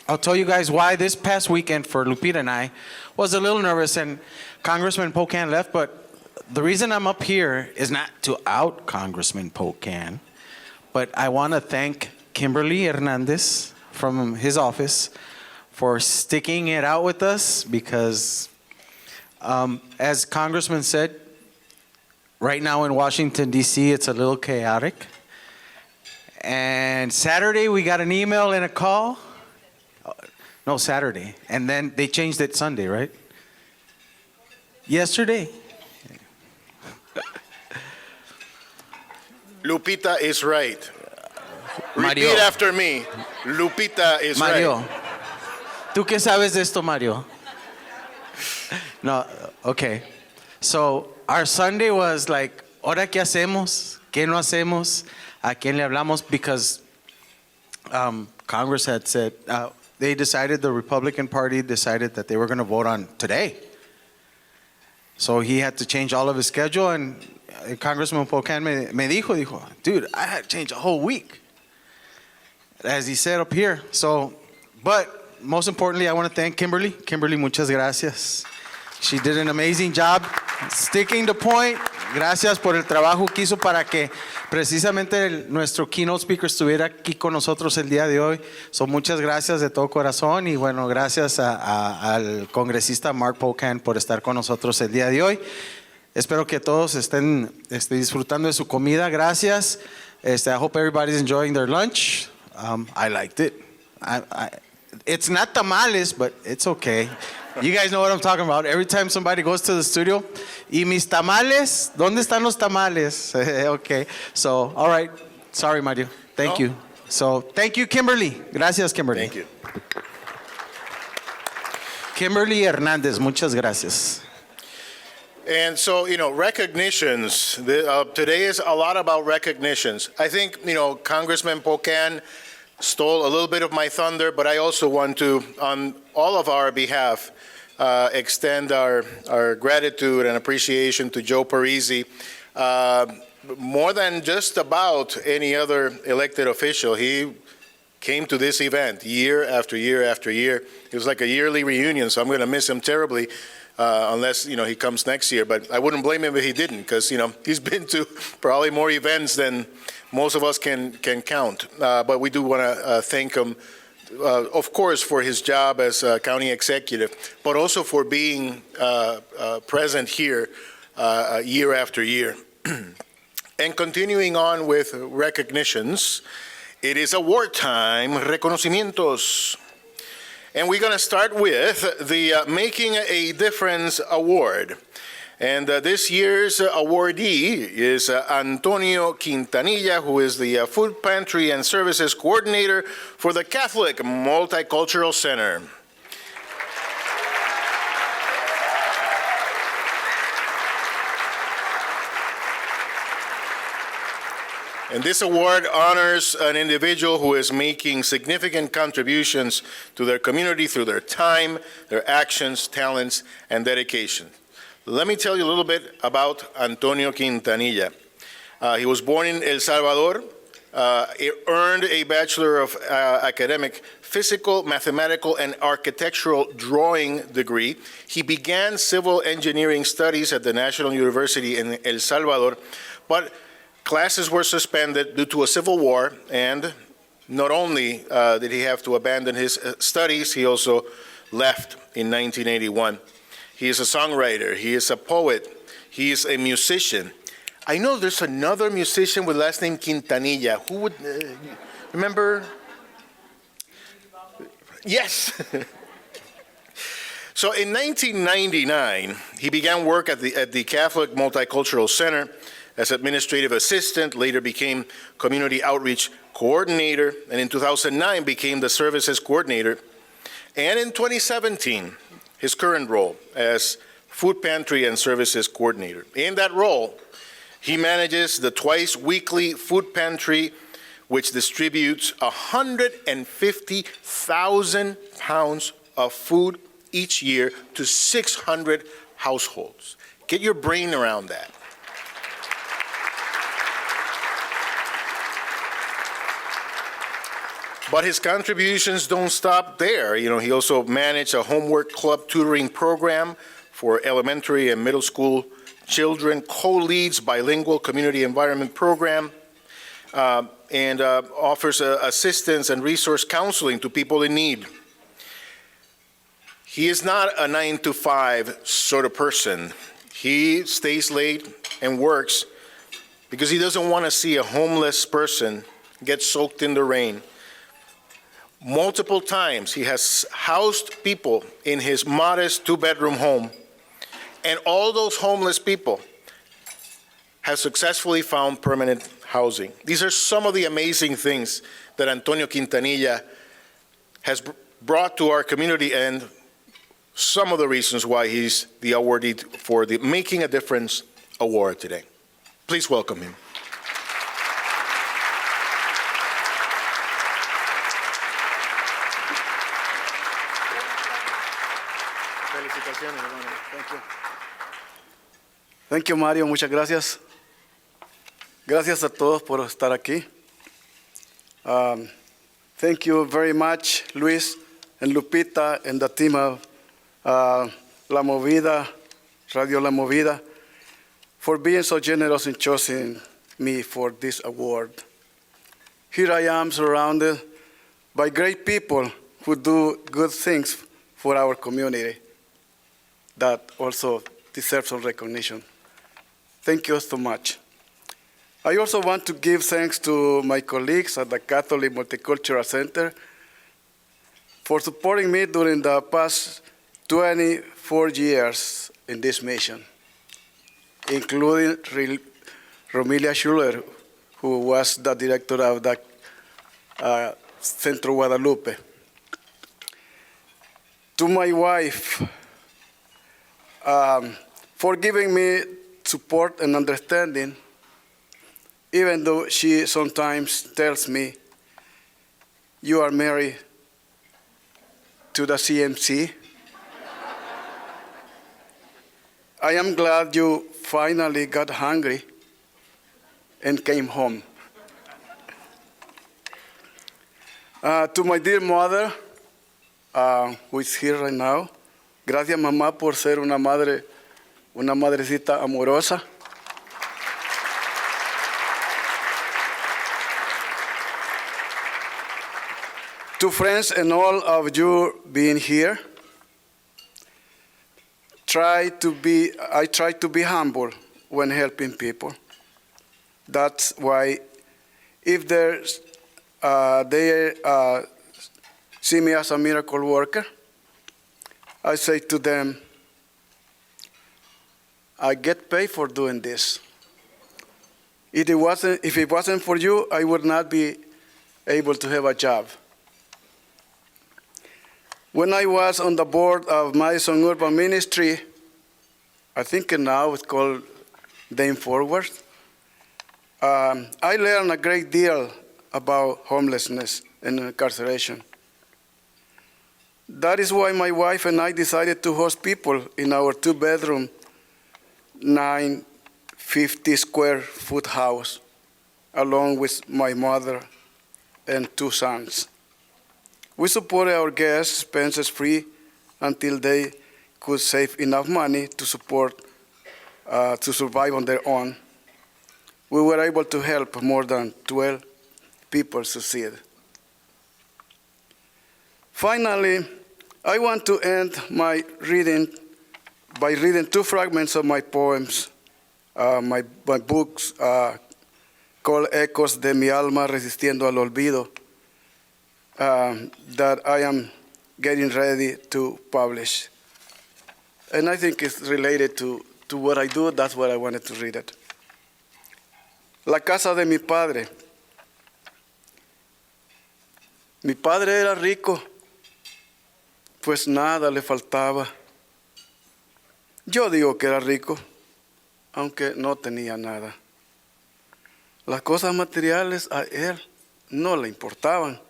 I'll tell you guys why this past weekend for Lupita and I was a little nervous, and Congressman Pocan left, but the reason I'm up here is not to out Congressman Pocan, but I want to thank Kimberly Hernandez from his office for sticking it out with us because, as Congressman said, right now in Washington, D.C., it's a little chaotic. And Saturday, we got an email and a call. No, Saturday. And then they changed it Sunday, right? Yesterday. Lupita is right. Mario. Repeat after me. Lupita is Mario, right. ¿tú qué sabes de esto, Mario? No, okay. So our Sunday was like, ¿ahora qué hacemos? ¿Qué no hacemos? ¿A quién le hablamos? Because Congress had said, the Republican Party decided that they were going to vote on today. So he had to change all of his schedule, and Congressman Pocan me dijo, dude, I had to change a whole week, as he said up here. So, but most importantly, I want to thank Kimberly. Kimberly, muchas gracias. She did an amazing job sticking to point. Gracias por el trabajo que hizo para que precisamente nuestro keynote speaker estuviera aquí con nosotros el día de hoy. So, muchas gracias de todo corazón y bueno, gracias al congresista Mark Pocan por estar con nosotros el día de hoy. Espero que todos estén disfrutando de su comida. Gracias. I hope everybody's enjoying their lunch. I liked it. It's not tamales, but it's okay. You guys know what I'm talking about. Every time somebody goes to the studio, y mis tamales, ¿dónde están los tamales? Okay. So, all right. Sorry, Mario. Thank you. So, thank you, Kimberly. Gracias, Kimberly. Thank you. Kimberly Hernandez, muchas gracias. And so, recognitions. Today is a lot about recognitions. I think, Congressman Pocan stole a little bit of my thunder, but I also want to, on all of our behalf, extend our gratitude and appreciation to Joe Parisi. More than just about any other elected official, he came to this event year after year after year. It was like a yearly reunion, so I'm going to miss him terribly. Unless, he comes next year. But I wouldn't blame him if he didn't, because, he's been to probably more events than most of us can count. But we do want to thank him, of course, for his job as county executive, but also for being present here year after year. And continuing on with recognitions, it is award time, reconocimientos. And we're going to start with the Making a Difference Award. And this year's awardee is Antonio Quintanilla, who is the Food Pantry and Services Coordinator for the Catholic Multicultural Center. And this award honors an individual who is making significant contributions to their community through their time, their actions, talents, and dedication. Let me tell you a little bit about Antonio Quintanilla. He was born in El Salvador. He earned a Bachelor of Academic Physical, Mathematical, and Architectural Drawing degree. He began civil engineering studies at the National University in El Salvador, but classes were suspended due to a civil war, and not only did he have to abandon his studies, he also left in 1981. He is a songwriter, he is a poet, he is a musician. I know there's another musician with last name Quintanilla. Who would, remember? Yes. So in 1999, he began work at the Catholic Multicultural Center as administrative assistant, later became community outreach coordinator, and in 2009 became the services coordinator. And in 2017, his current role as food pantry and services coordinator. In that role, he manages the twice weekly food pantry, which distributes 150,000 pounds of food each year to 600 households. Get your brain around that. But his contributions don't stop there. You know, he also managed a homework club tutoring program for elementary and middle school children, co-leads bilingual community environment program, and offers assistance and resource counseling to people in need. He is not a 9-to-5 sort of person. He stays late and works because he doesn't want to see a homeless person get soaked in the rain. Multiple times he has housed people in his modest 2-bedroom home, and all those homeless people have successfully found permanent housing. These are some of the amazing things that Antonio Quintanilla has brought to our community, and some of the reasons why he's the awardee for the Making a Difference Award today. Please welcome him. Thank you, Mario. Muchas gracias. Gracias a todos por estar aquí. Thank you very much, Luis and Lupita and the team of La Movida, Radio La Movida, for being so generous in choosing me for this award. Here I am surrounded by great people who do good things for our community that also deserve some recognition. Thank you so much. I also want to give thanks to my colleagues at the Catholic Multicultural Center for supporting me during the past 24 years in this mission, including Romilia Schuller, who was the director of the Centro Guadalupe. To my wife, for giving me support and understanding, even though she sometimes tells me, "You are married to the CMC." I am glad you finally got hungry and came home. To my dear mother, who is here right now, gracias, mamá, por ser una madrecita amorosa. To friends and all of you being here, I try to be humble when helping people. That's why if they see me as a miracle worker, I say to them, I get paid for doing this. If it wasn't for you, I would not be able to have a job. When I was on the board of Madison Urban Ministry, I think now it's called Dame Forward, I learned a great deal about homelessness and incarceration. That is why my wife and I decided to host people in our 2-bedroom, 950 square foot house, along with my mother and 2 sons. We supported our guests expenses free until they could save enough money to survive on their own. We were able to help more than 12 people succeed. Finally, I want to end my reading by reading 2 fragments of my poems, my books called Ecos de mi alma resistiendo al olvido, that I am getting ready to publish. And I think it's related to what I do. That's why I wanted to read it. La casa de mi padre. Mi padre era rico, pues nada le faltaba. Yo digo que era rico, aunque no tenía nada. Las cosas materiales a él no le importaban.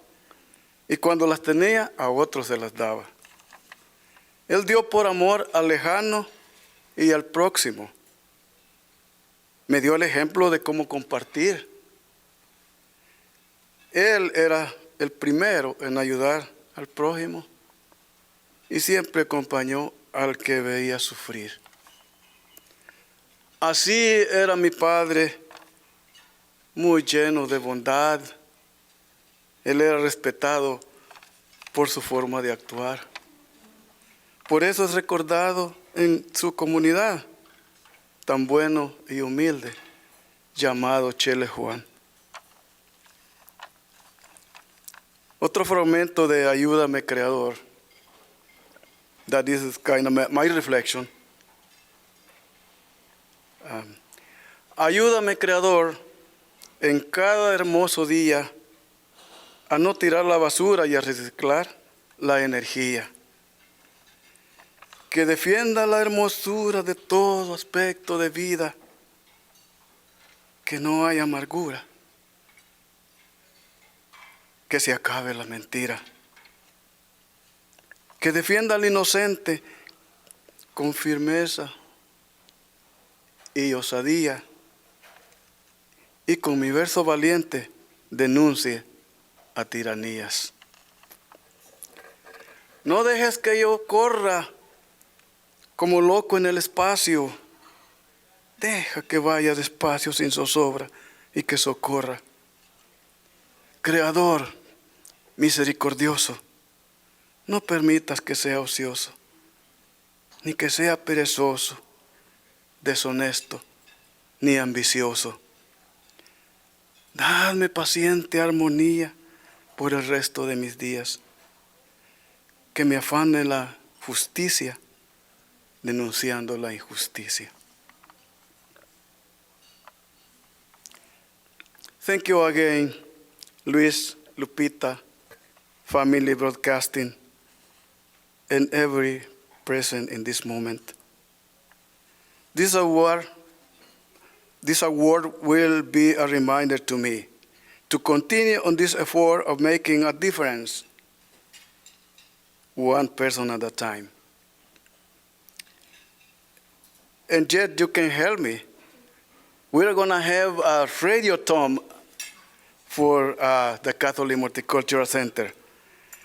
Y cuando las tenía, a otros se las daba. Él dio por amor al lejano y al próximo. Me dio el ejemplo de cómo compartir. Él era el primero en ayudar al prójimo y siempre acompañó al que veía sufrir. Así era mi padre, muy lleno de bondad. Él era respetado por su forma de actuar. Por eso es recordado en su comunidad, tan bueno y humilde, llamado Chele Juan. Otro fragmento de Ayúdame, Creador. That is kind of my reflection. Ayúdame, Creador, en cada hermoso día a no tirar la basura y a reciclar la energía. Que defienda la hermosura de todo aspecto de vida. Que no haya amargura. Que se acabe la mentira. Que defienda al inocente con firmeza y osadía. Y con mi verso valiente denuncie a tiranías. No dejes que yo corra como loco en el espacio. Deja que vaya despacio sin zozobra y que socorra. Creador misericordioso, no permitas que sea ocioso, ni que sea perezoso, deshonesto, ni ambicioso. Dadme paciente armonía por el resto de mis días. Que me afane la justicia denunciando la injusticia. Thank you again, Luis, Lupita, Family Broadcasting, and every present in this moment. This award will be a reminder to me to continue on this effort of making a difference, one person at a time. And yet you can help me. We're going to have a radiothon for the Catholic Multicultural Center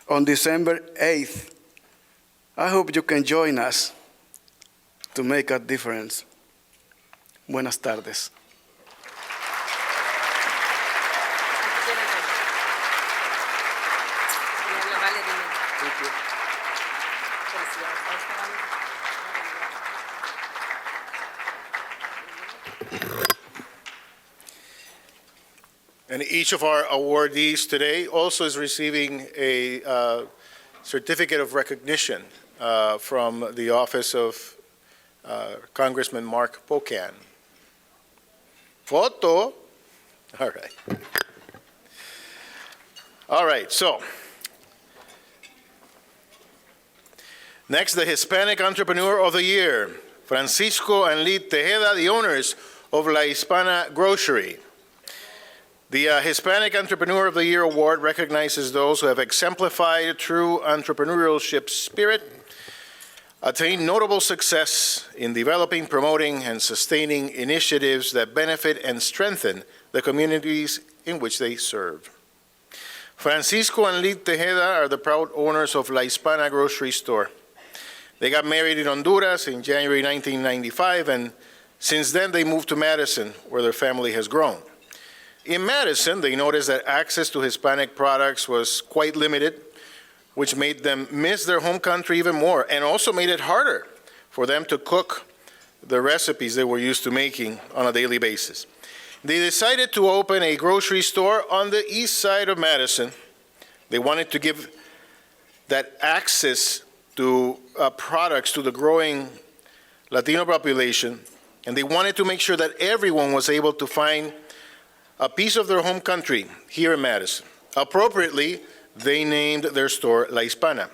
on December 8th. I hope you can join us to make a difference. Buenas tardes. And each of our awardees today also is receiving a certificate of recognition from the office of Congressman Mark Pocan. Photo. All right. All right, so next, the Hispanic Entrepreneur of the Year, Francisco and Lid Tejeda, the owners of La Hispana Grocery. The Hispanic Entrepreneur of the Year Award recognizes those who have exemplified true entrepreneurship spirit, attained notable success in developing, promoting, and sustaining initiatives that benefit and strengthen the communities in which they serve. Francisco and Lid Tejeda are the proud owners of La Hispana Grocery Store. They got married in Honduras in January 1995, and since then they moved to Madison, where their family has grown. In Madison, they noticed that access to Hispanic products was quite limited, which made them miss their home country even more, and also made it harder for them to cook the recipes they were used to making on a daily basis. They decided to open a grocery store on the east side of Madison. They wanted to give that access to products to the growing Latino population, and they wanted to make sure that everyone was able to find a piece of their home country here in Madison. Appropriately, they named their store La Hispana.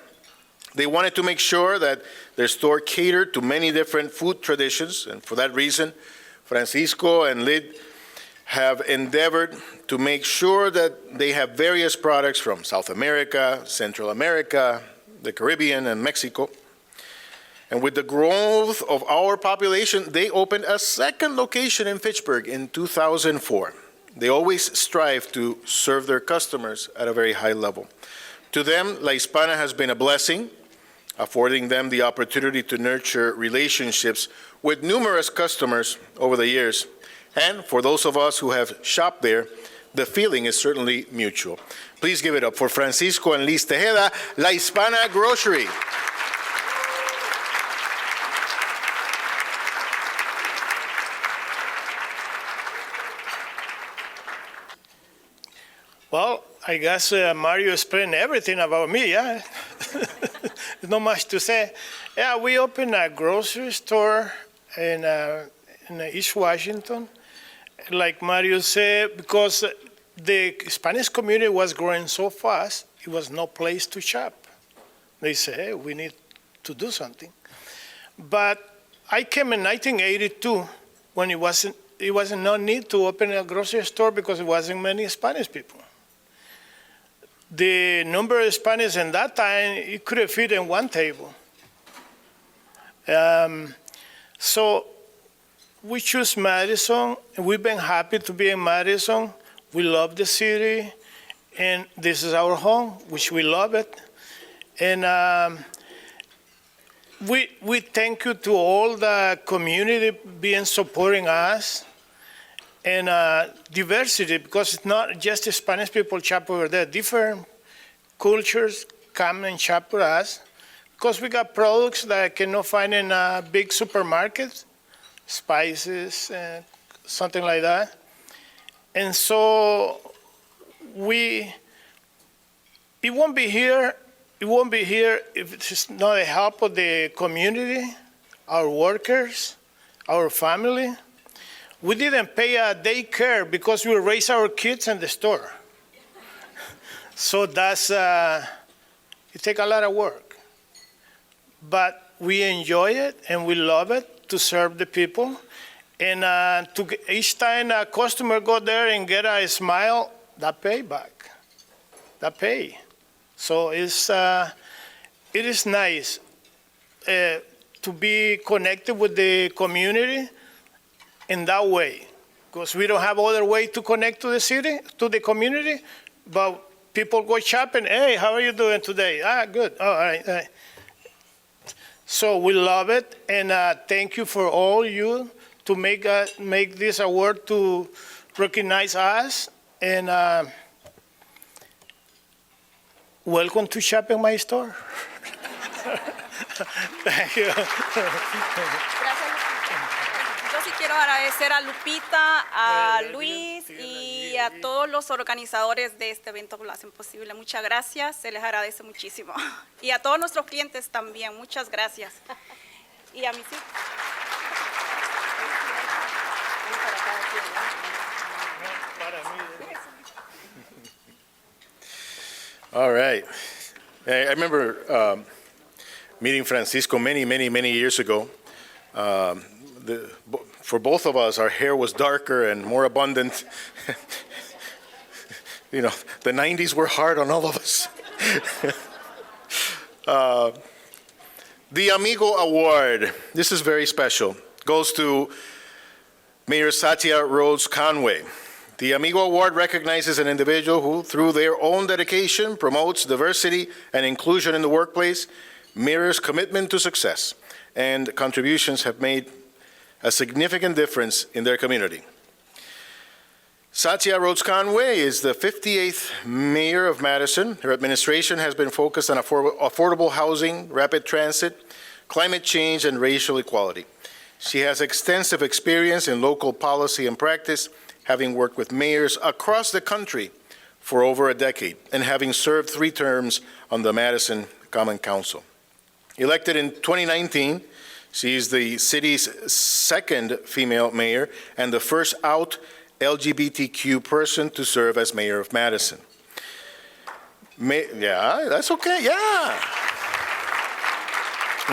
They wanted to make sure that their store catered to many different food traditions, and for that reason, Francisco and Lid have endeavored to make sure that they have various products from South America, Central America, the Caribbean, and Mexico. And with the growth of our population, they opened a second location in Fitchburg in 2004. They always strive to serve their customers at a very high level. To them, La Hispana has been a blessing, affording them the opportunity to nurture relationships with numerous customers over the years. And for those of us who have shopped there, the feeling is certainly mutual. Please give it up for Francisco and Liz Tejeda, La Hispana Grocery. Well, I guess Mario explained everything about me, yeah? There's not much to say. Yeah, we opened a grocery store in East Washington. Like Mario said, because the Spanish community was growing so fast, it was no place to shop. They said, hey, we need to do something. But I came in 1982 when it wasn't no need to open a grocery store because there wasn't many Spanish people. The number of Spanish in that time, it couldn't fit in one table. So we choose Madison, and we've been happy to be in Madison. We love the city, and this is our home, which we love it. And we thank you to all the community being supporting us. And diversity, because it's not just the Spanish people shop over there. Different cultures come and shop with us because we got products that I cannot find in big supermarkets, spices, and something like that. And so it won't be here if it's not the help of the community, our workers, our family. We didn't pay a daycare because we raise our kids in the store. So that's, it takes a lot of work. But we enjoy it and we love it to serve the people. And each time a customer go there and get a smile, that pay back, that pay. So it is nice to be connected with the community in that way, because we don't have other way to connect to the city, to the community, but people go shopping, hey, how are you doing today? Good, all right. So we love it, and thank you for all you to make this award to recognize us, and welcome to shop in my store. Thank you. Yo sí quiero agradecer a Lupita, a Luis y a todos los organizadores de este evento que lo hacen posible. Muchas gracias, se les agradece muchísimo. Y a todos nuestros clientes también, muchas gracias. Y a mis hijos. All right. I remember meeting Francisco many years ago. For both of us, our hair was darker and more abundant. You know, the 90s were hard on all of us. The Amigo Award, this is very special, goes to Mayor Satya Rhodes Conway. The Amigo Award recognizes an individual who, through their own dedication, promotes diversity and inclusion in the workplace, mirrors commitment to success, and contributions have made a significant difference in their community. Satya Rhodes Conway is the 58th mayor of Madison. Her administration has been focused on affordable housing, rapid transit, climate change, and racial equality. She has extensive experience in local policy and practice, having worked with mayors across the country for over a decade, and having served 3 terms on the Madison Common Council. Elected in 2019, she is the city's 2nd female mayor and the first out LGBTQ person to serve as mayor of Madison. Yeah, that's okay, yeah.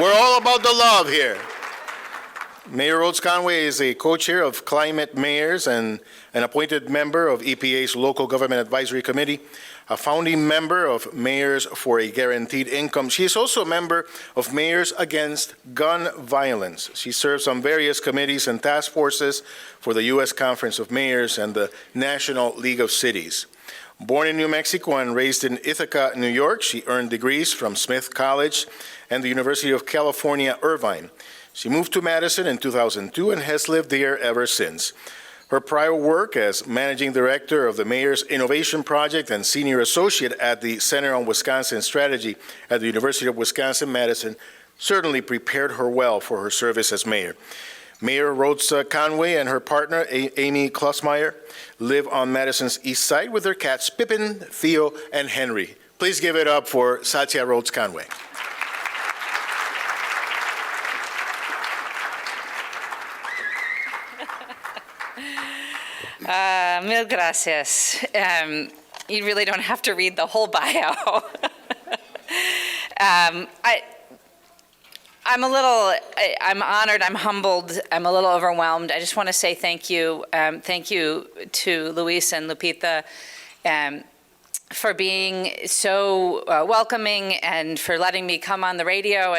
We're all about the love here. Mayor Rhodes Conway is a co-chair of Climate Mayors and an appointed member of EPA's Local Government Advisory Committee, a founding member of Mayors for a Guaranteed Income. She is also a member of Mayors Against Gun Violence. She serves on various committees and task forces for the U.S. Conference of Mayors and the National League of Cities. Born in New Mexico and raised in Ithaca, New York, she earned degrees from Smith College and the University of California, Irvine. She moved to Madison in 2002 and has lived there ever since. Her prior work as managing director of the Mayor's Innovation Project and senior associate at the Center on Wisconsin Strategy at the University of Wisconsin-Madison certainly prepared her well for her service as mayor. Mayor Rhodes Conway and her partner, Amy Klossmeyer, live on Madison's east side with their cats Pippin, Theo, and Henry. Please give it up for Satya Rhodes Conway. Mil gracias. You really don't have to read the whole bio. I'm honored, I'm humbled, I'm a little overwhelmed. I just want to say thank you. Thank you to Luis and Lupita for being so welcoming and for letting me come on the radio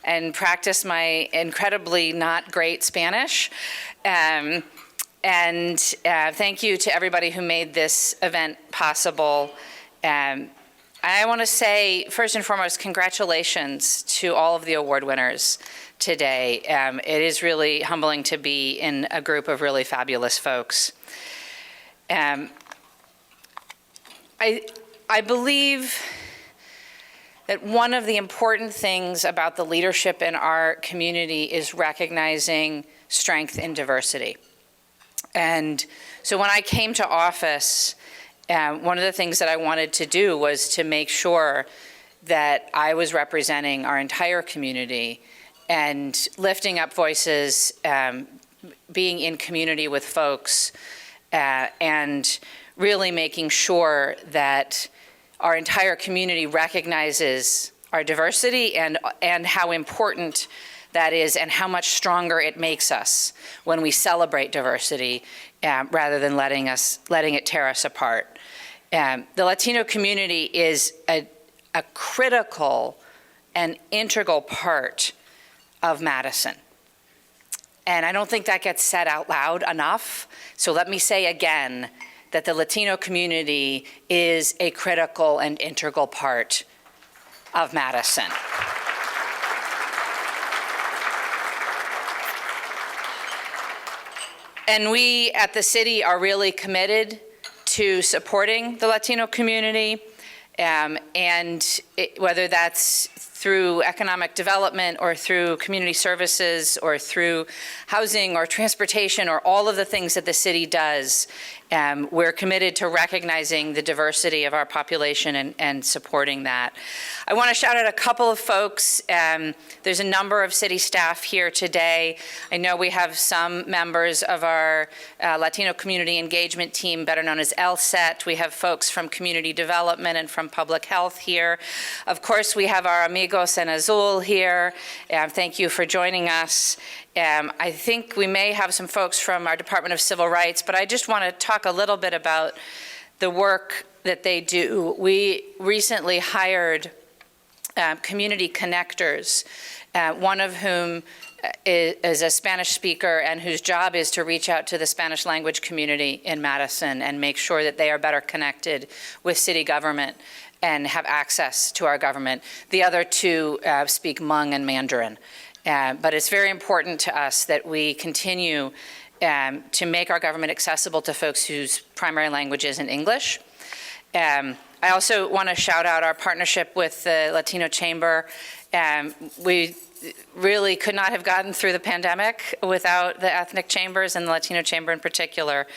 and practice my incredibly not great Spanish. And thank you to everybody who made this event possible. I want to say, first and foremost, congratulations to all of the award winners today. It is really humbling to be in a group of really fabulous folks. I believe that one of the important things about the leadership in our community is recognizing strength in diversity. And so when I came to office, one of the things that I wanted to do was to make sure that I was representing our entire community and lifting up voices, being in community with folks, and really making sure that our entire community recognizes our diversity and how important that is and how much stronger it makes us when we celebrate diversity rather than letting it tear us apart. The Latino community is a critical and integral part of Madison. And I don't think that gets said out loud enough. So let me say again that the Latino community is a critical and integral part of Madison. And we at the city are really committed to supporting the Latino community, whether that's through economic development or through community services or through housing or transportation or all of the things that the city does. We're committed to recognizing the diversity of our population and supporting that. I want to shout out a couple of folks. There's a number of city staff here today. I know we have some members of our Latino community engagement team, better known as LSET. We have folks from community development and from public health here. Of course, we have our amigos en azul here. Thank you for joining us. I think we may have some folks from our Department of Civil Rights, but I just want to talk a little bit about the work that they do. We recently hired community connectors, one of whom is a Spanish speaker and whose job is to reach out to the Spanish language community in Madison and make sure that they are better connected with city government and have access to our government. The other two speak Hmong and Mandarin. But it's very important to us that we continue to make our government accessible to folks whose primary language isn't English. I also want to shout out our partnership with the Latino Chamber. We really could not have gotten through the pandemic without the ethnic chambers and the Latino Chamber in particular.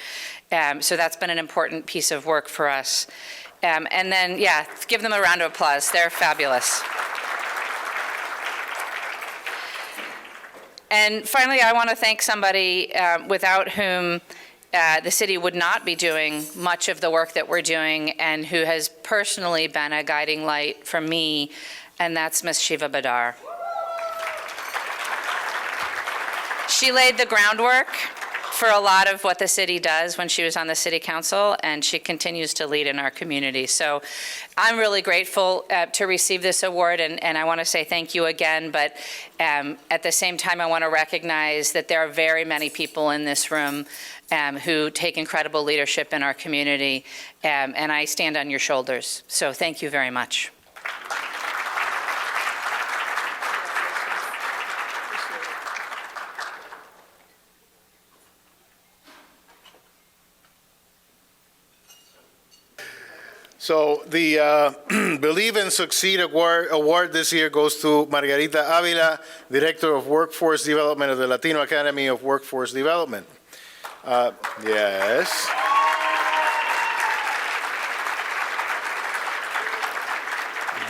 So that's been an important piece of work for us. And then, yeah, give them a round of applause. They're fabulous. And finally, I want to thank somebody without whom the city would not be doing much of the work that we're doing and who has personally been a guiding light for me, and that's Ms. Shiva Badar. She laid the groundwork for a lot of what the city does when she was on the city council, and she continues to lead in our community. So I'm really grateful to receive this award, and I want to say thank you again, but at the same time, I want to recognize that there are very many people in this room who take incredible leadership in our community, and I stand on your shoulders. So thank you very much. So the Believe and Succeed award this year goes to Margarita Avila, Director of Workforce Development of the Latino Academy of Workforce Development. Yes.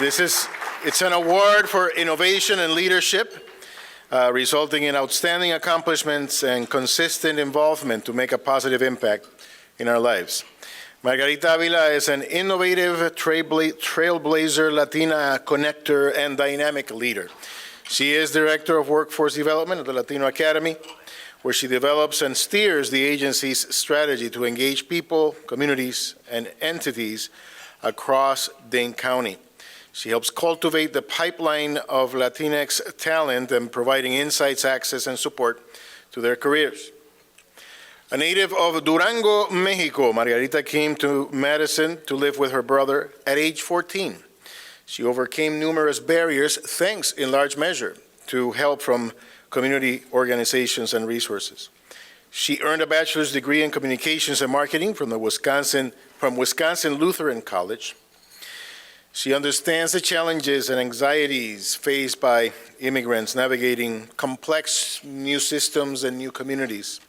It's an award for innovation and leadership, resulting in outstanding accomplishments and consistent involvement to make a positive impact in our lives. Margarita Avila is an innovative trailblazer, Latina connector, and dynamic leader. She is Director of Workforce Development at the Latino Academy, where she develops and steers the agency's strategy to engage people, communities, and entities across Dane County. She helps cultivate the pipeline of Latinx talent and providing insights, access, and support to their careers. A native of Durango, Mexico, Margarita came to Madison to live with her brother at age 14. She overcame numerous barriers, thanks in large measure to help from community organizations and resources. She earned a bachelor's degree in communications and marketing from Wisconsin Lutheran College. She understands the challenges and anxieties faced by immigrants navigating complex new systems and new communities.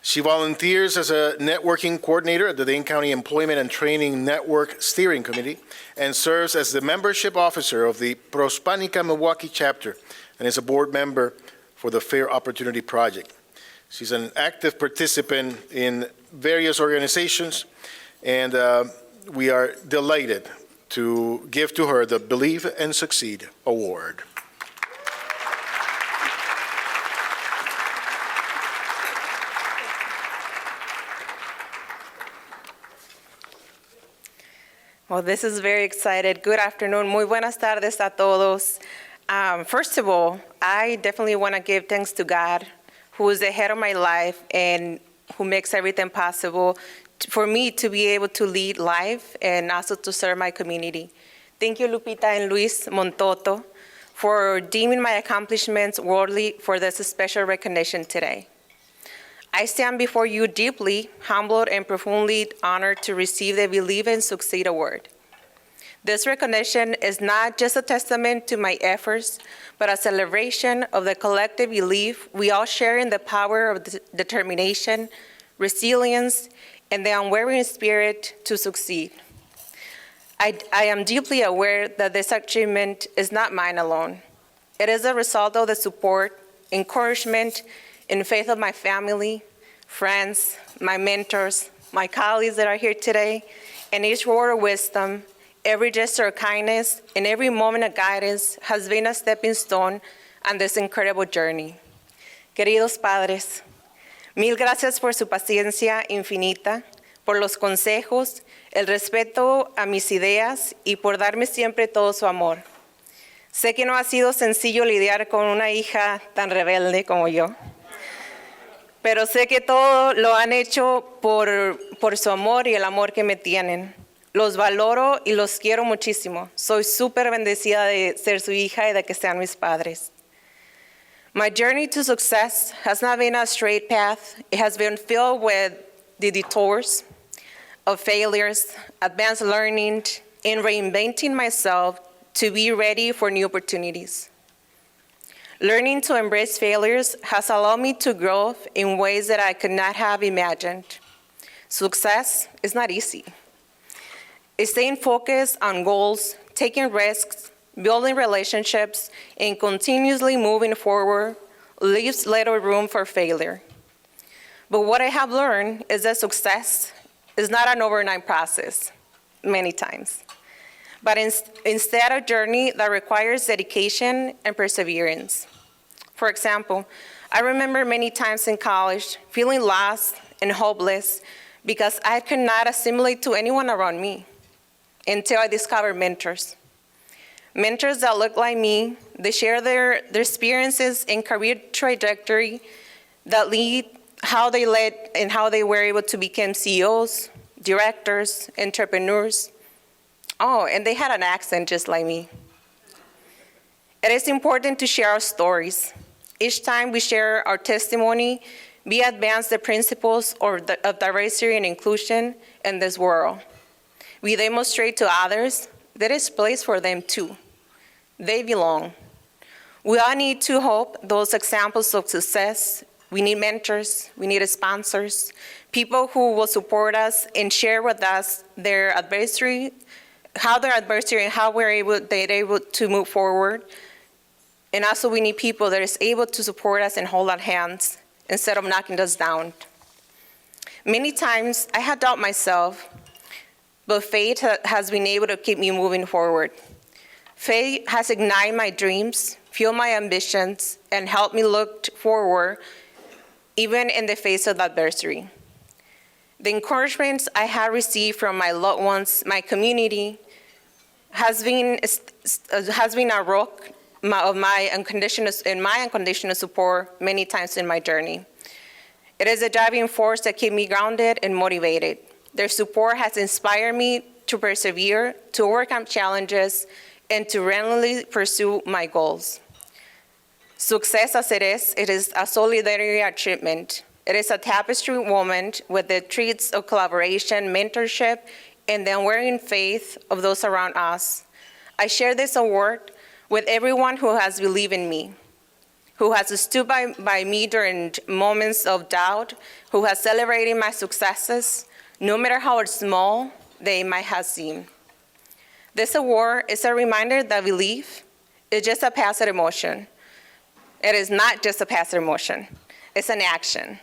She volunteers as a networking coordinator at the Dane County Employment and Training Network Steering Committee and serves as the membership officer of the Prospanica Milwaukee chapter and is a board member for the Fair Opportunity Project. She's an active participant in various organizations, and we are delighted to give to her the Believe and Succeed Award. Well, this is very excited. Good afternoon. Muy buenas tardes a todos. First of all, I definitely want to give thanks to God, who is the head of my life and who makes everything possible for me to be able to lead life and also to serve my community. Thank you, Lupita and Luis Montoto, for deeming my accomplishments worthy for this special recognition today. I stand before you deeply humbled and profoundly honored to receive the Believe and Succeed Award. This recognition is not just a testament to my efforts, but a celebration of the collective belief we all share in the power of determination, resilience, and the unwavering spirit to succeed. I am deeply aware that this achievement is not mine alone. It is a result of the support, encouragement, and faith of my family, friends, my mentors, my colleagues that are here today, and each word of wisdom, every gesture of kindness, and every moment of guidance has been a stepping stone on this incredible journey. Queridos padres, mil gracias por su paciencia infinita, por los consejos, el respeto a mis ideas y por darme siempre todo su amor. Sé que no ha sido sencillo lidiar con una hija tan rebelde como yo, pero sé que todo lo han hecho por su amor y el amor que me tienen. Los valoro y los quiero muchísimo. Soy súper bendecida de ser su hija y de que sean mis padres. My journey to success has not been a straight path. It has been filled with the detours of failures, advanced learning, and reinventing myself to be ready for new opportunities. Learning to embrace failures has allowed me to grow in ways that I could not have imagined. Success is not easy. Staying focused on goals, taking risks, building relationships, and continuously moving forward leaves little room for failure. But what I have learned is that success is not an overnight process, many times, but instead a journey that requires dedication and perseverance. For example, I remember many times in college feeling lost and hopeless because I could not assimilate to anyone around me until I discovered mentors. Mentors that look like me, they share their experiences and career trajectory that lead how they led and how they were able to become CEOs, directors, entrepreneurs. Oh, and they had an accent just like me. It is important to share our stories. Each time we share our testimony, we advance the principles of diversity and inclusion in this world. We demonstrate to others there is place for them too. They belong. We all need to hope those examples of success. We need mentors, we need sponsors, people who will support us and share with us their adversity, and how they're able to move forward. And also we need people that is able to support us and hold our hands instead of knocking us down. Many times I had doubt myself, but faith has been able to keep me moving forward. Faith has ignited my dreams, fueled my ambitions, and helped me look forward even in the face of adversity. The encouragements I have received from my loved ones, my community, has been a rock of my unconditional support many times in my journey. It is a driving force that keeps me grounded and motivated. Their support has inspired me to persevere, to overcome challenges, and to relentlessly pursue my goals. Success as it is a solidarity achievement. It is a tapestry woven with the threads of collaboration, mentorship, and the unwavering faith of those around us. I share this award with everyone who has believed in me, who has stood by me during moments of doubt, who has celebrated my successes, no matter how small they might have seemed. This award is a reminder that belief is just a passive emotion. It is not just a passive emotion, it's an action.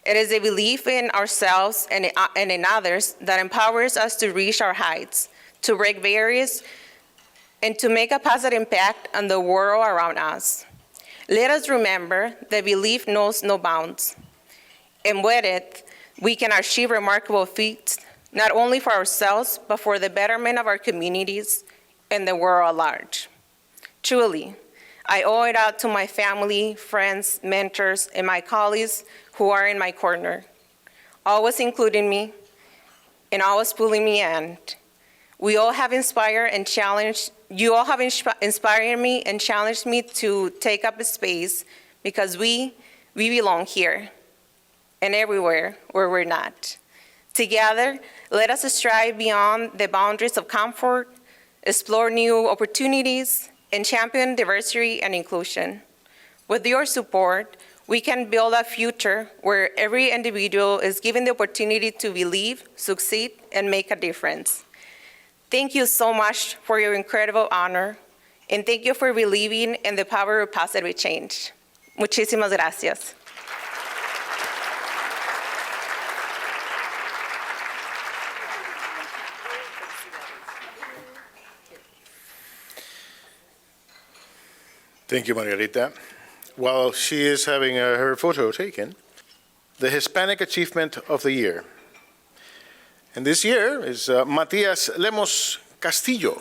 It is a belief in ourselves and in others that empowers us to reach our heights, to break barriers, and to make a positive impact on the world around us. Let us remember that belief knows no bounds. And with it, we can achieve remarkable feats, not only for ourselves, but for the betterment of our communities and the world at large. Truly, I owe it out to my family, friends, mentors, and my colleagues who are in my corner, always including me and always pulling me in. You all have inspired me and challenged me to take up a space because we belong here and everywhere where we're not. Together, let us strive beyond the boundaries of comfort, explore new opportunities, and champion diversity and inclusion. With your support, we can build a future where every individual is given the opportunity to believe, succeed, and make a difference. Thank you so much for your incredible honor, and thank you for believing in the power of positive change. Muchísimas gracias. Thank you, Margarita. While she is having her photo taken, the Hispanic Achievement of the Year. And this year is Matias Lemos Castillo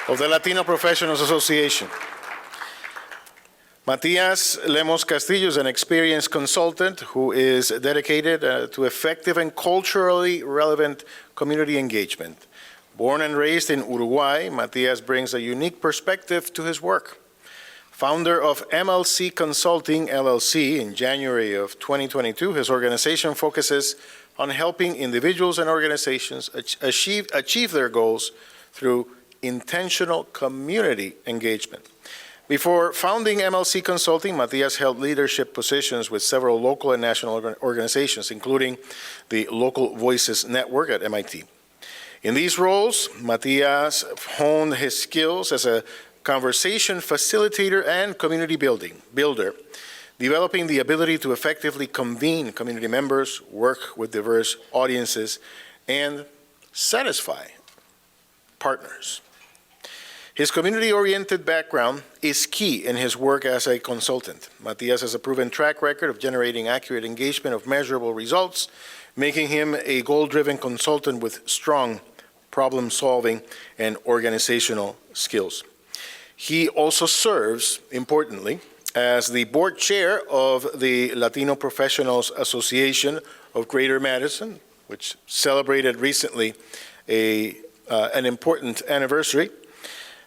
of the Latino Professionals Association. Matias Lemos Castillo is an experienced consultant who is dedicated to effective and culturally relevant community engagement. Born and raised in Uruguay, Matias brings a unique perspective to his work. Founder of MLC Consulting, LLC, in January of 2022, his organization focuses on helping individuals and organizations achieve their goals through intentional community engagement. Before founding MLC Consulting, Matias held leadership positions with several local and national organizations, including the Local Voices Network at MIT. In these roles, Matias honed his skills as a conversation facilitator and community builder, developing the ability to effectively convene community members, work with diverse audiences, and satisfy partners. His community-oriented background is key in his work as a consultant. Matias has a proven track record of generating accurate engagement of measurable results, making him a goal-driven consultant with strong problem-solving and organizational skills. He also serves, importantly, as the board chair of the Latino Professionals Association of Greater Madison, which celebrated recently an important anniversary,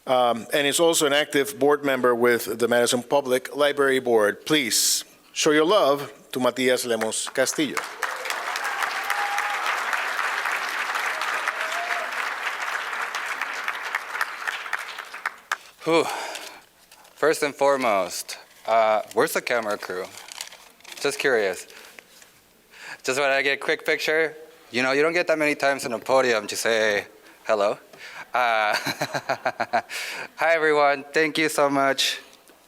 and is also an active board member with the Madison Public Library Board. Please show your love to Matias Lemos Castillo. Whew. First and foremost, where's the camera crew? Just curious. Just want to get a quick picture. You know, you don't get that many times on a podium to say hello. Hi, everyone. Thank you so much.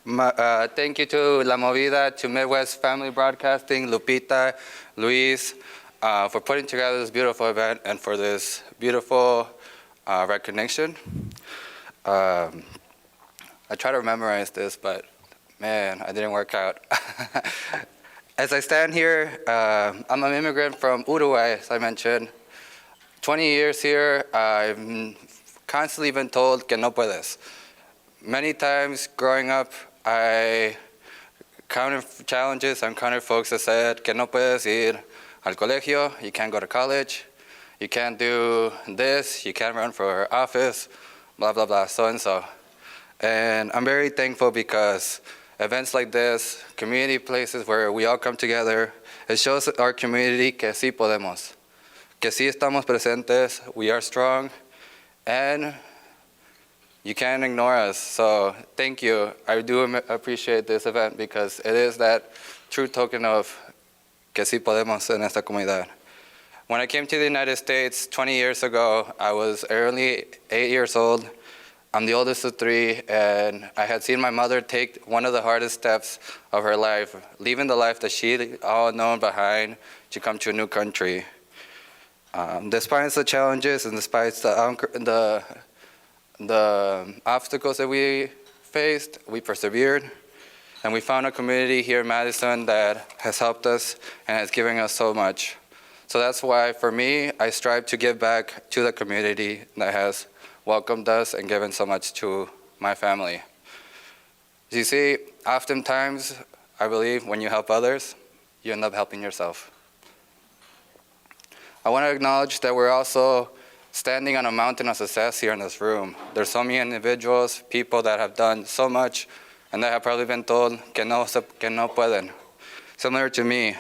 Thank you to La Movida, to Midwest Family Broadcasting, Lupita, Luis, for putting together this beautiful event and for this beautiful recognition. I try to memorize this, but man, I didn't work out. As I stand here, I'm an immigrant from Uruguay, as I mentioned. 20 years here, I've constantly been told que no puedes. Many times growing up, I encountered challenges, I encountered folks that said que no puedes ir al colegio, you can't go to college, you can't do this, you can't run for office, blah, blah, blah, so and so. And I'm very thankful because events like this, community places where we all come together, it shows our community que sí podemos, que sí estamos presentes, we are strong, and you can't ignore us. So thank you. I do appreciate this event because it is that true token of que sí podemos en esta comunidad. When I came to the United States 20 years ago, I was only 8 years old. I'm the oldest of 3, and I had seen my mother take one of the hardest steps of her life, leaving the life that she all known behind to come to a new country. Despite the challenges and despite the obstacles that we faced, we persevered, and we found a community here in Madison that has helped us and has given us so much. So that's why, for me, I strive to give back to the community that has welcomed us and given so much to my family. You see, oftentimes, I believe when you help others, you end up helping yourself. I want to acknowledge that we're also standing on a mountain of success here in this room. There's so many individuals, people that have done so much, and that have probably been told que no pueden, similar to me.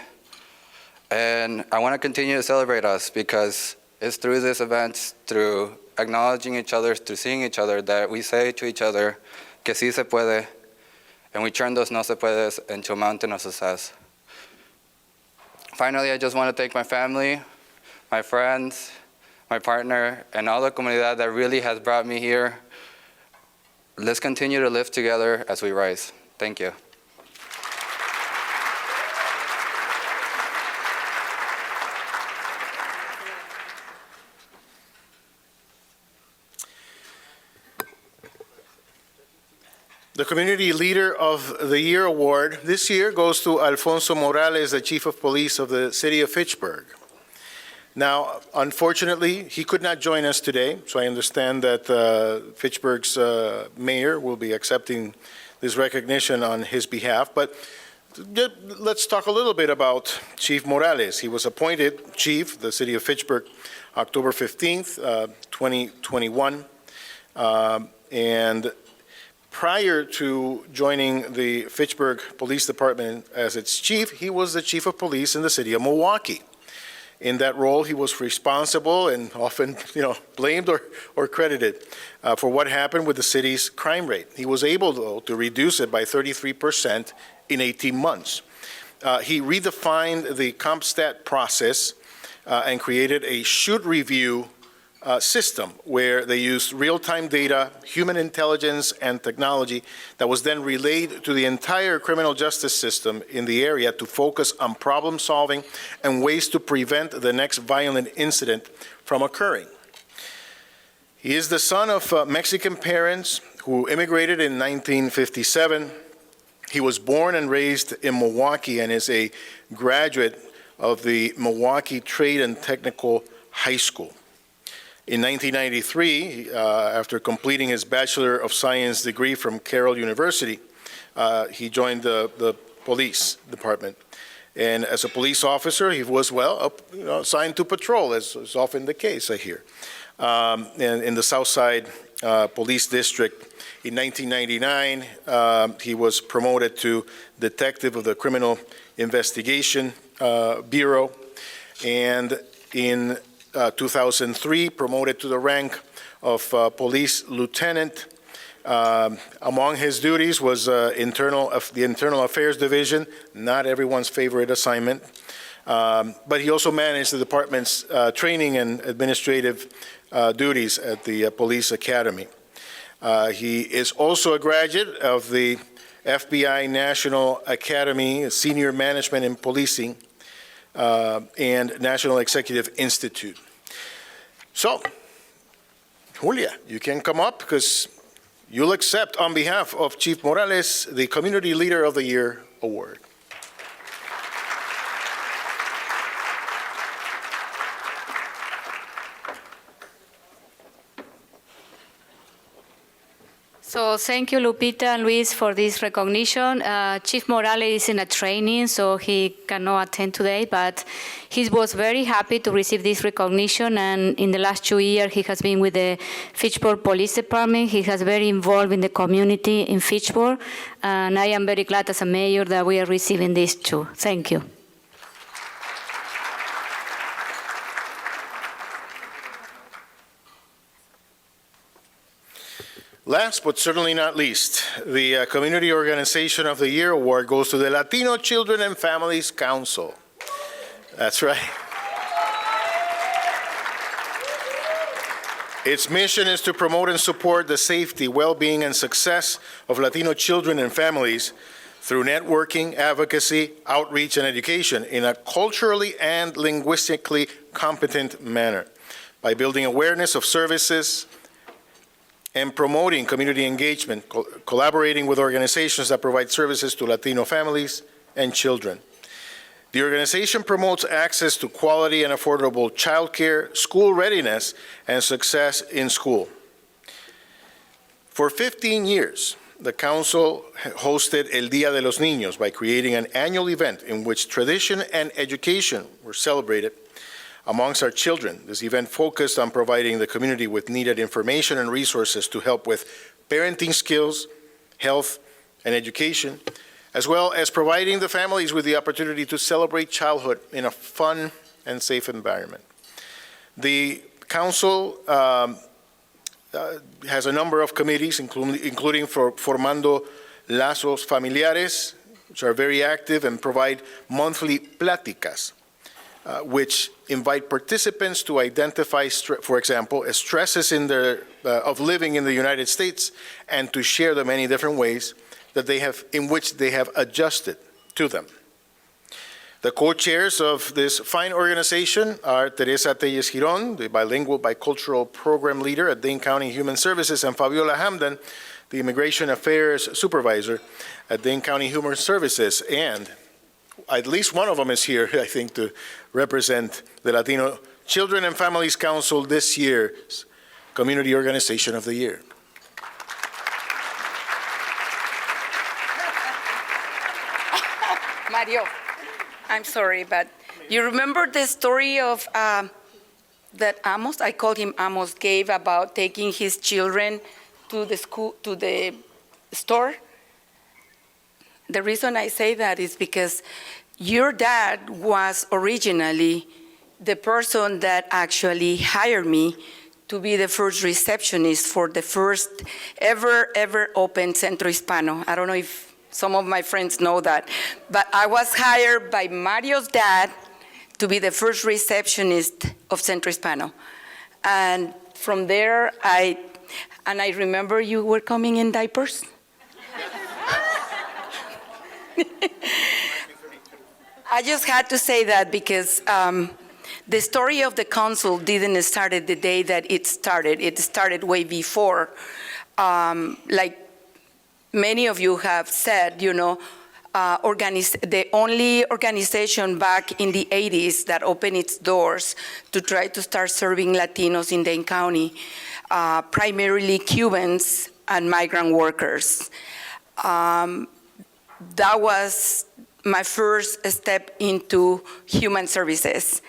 And I want to continue to celebrate us because it's through this event, through acknowledging each other, through seeing each other, that we say to each other que sí se puede, and we turn those no se puedes into a mountain of success. Finally, I just want to thank my family, my friends, my partner, and all the comunidad that really has brought me here. Let's continue to live together as we rise. Thank you. The Community Leader of the Year Award this year goes to Alfonso Morales, the Chief of Police of the City of Fitchburg. Now, unfortunately, he could not join us today, so I understand that Fitchburg's mayor will be accepting this recognition on his behalf. But let's talk a little bit about Chief Morales. He was appointed chief of the City of Fitchburg October 15th, 2021, and prior to joining the Fitchburg Police Department as its chief, he was the chief of police in the city of Milwaukee. In that role, he was responsible and often, blamed or credited for what happened with the city's crime rate. He was able, though, to reduce it by 33% in 18 months. He redefined the CompStat process and created a shoot review system where they used real-time data, human intelligence, and technology that was then relayed to the entire criminal justice system in the area to focus on problem solving and ways to prevent the next violent incident from occurring. He is the son of Mexican parents who immigrated in 1957. He was born and raised in Milwaukee and is a graduate of the Milwaukee Trade and Technical High School. In 1993, after completing his Bachelor of Science degree from Carroll University, he joined the police department. And as a police officer, he was, assigned to patrol, as is often the case, I hear, in the South Side Police District. In 1999, he was promoted to detective of the Criminal Investigation Bureau, and in 2003, promoted to the rank of police lieutenant. Among his duties was the Internal Affairs Division, not everyone's favorite assignment, but he also managed the department's training and administrative duties at the Police Academy. He is also a graduate of the FBI National Academy, Senior Management in Policing, and National Executive Institute. So, Julia, you can come up because you'll accept, on behalf of Chief Morales, the Community Leader of the Year award. So thank you, Lupita and Luis, for this recognition. Chief Morales is in a training, so he cannot attend today, but he was very happy to receive this recognition, and in the last 2 years, he has been with the Fitchburg Police Department. He has very involved in the community in Fitchburg, and I am very glad as a mayor that we are receiving this too. Thank you. Last but certainly not least, the Community Organization of the Year award goes to the Latino Children and Families Council. That's right. Its mission is to promote and support the safety, well-being, and success of Latino children and families through networking, advocacy, outreach, and education in a culturally and linguistically competent manner by building awareness of services and promoting community engagement, collaborating with organizations that provide services to Latino families and children. The organization promotes access to quality and affordable childcare, school readiness, and success in school. For 15 years, the Council hosted El Día de los Niños by creating an annual event in which tradition and education were celebrated amongst our children. This event focused on providing the community with needed information and resources to help with parenting skills, health, and education, as well as providing the families with the opportunity to celebrate childhood in a fun and safe environment. The Council has a number of committees, including for Formando Lazos Familiares, which are very active and provide monthly pláticas, which invite participants to identify, for example, stresses of living in the United States, and to share the many different ways that in which they have adjusted to them. The co-chairs of this fine organization are Teresa Telles Giron, the bilingual bicultural program leader at Dane County Human Services, and Fabiola Hamdan, the Immigration Affairs Supervisor at Dane County Human Services. And at least one of them is here, I think, to represent the Latino Children and Families Council this year's Community Organization of the Year. Mario, I'm sorry, but you remember the story of that Amos, I called him Amos, gave about taking his children to the store? The reason I say that is because your dad was originally the person that actually hired me to be the first receptionist for the first ever open Centro Hispano. I don't know if some of my friends know that, but I was hired by Mario's dad to be the first receptionist of Centro Hispano. And from there, I remember you were coming in diapers. I just had to say that because the story of the council didn't start the day that it started. It started way before. like many of you have said, the only organization back in the 80s that opened its doors to try to start serving Latinos in Dane County, primarily Cubans and migrant workers. That was my first step into human services.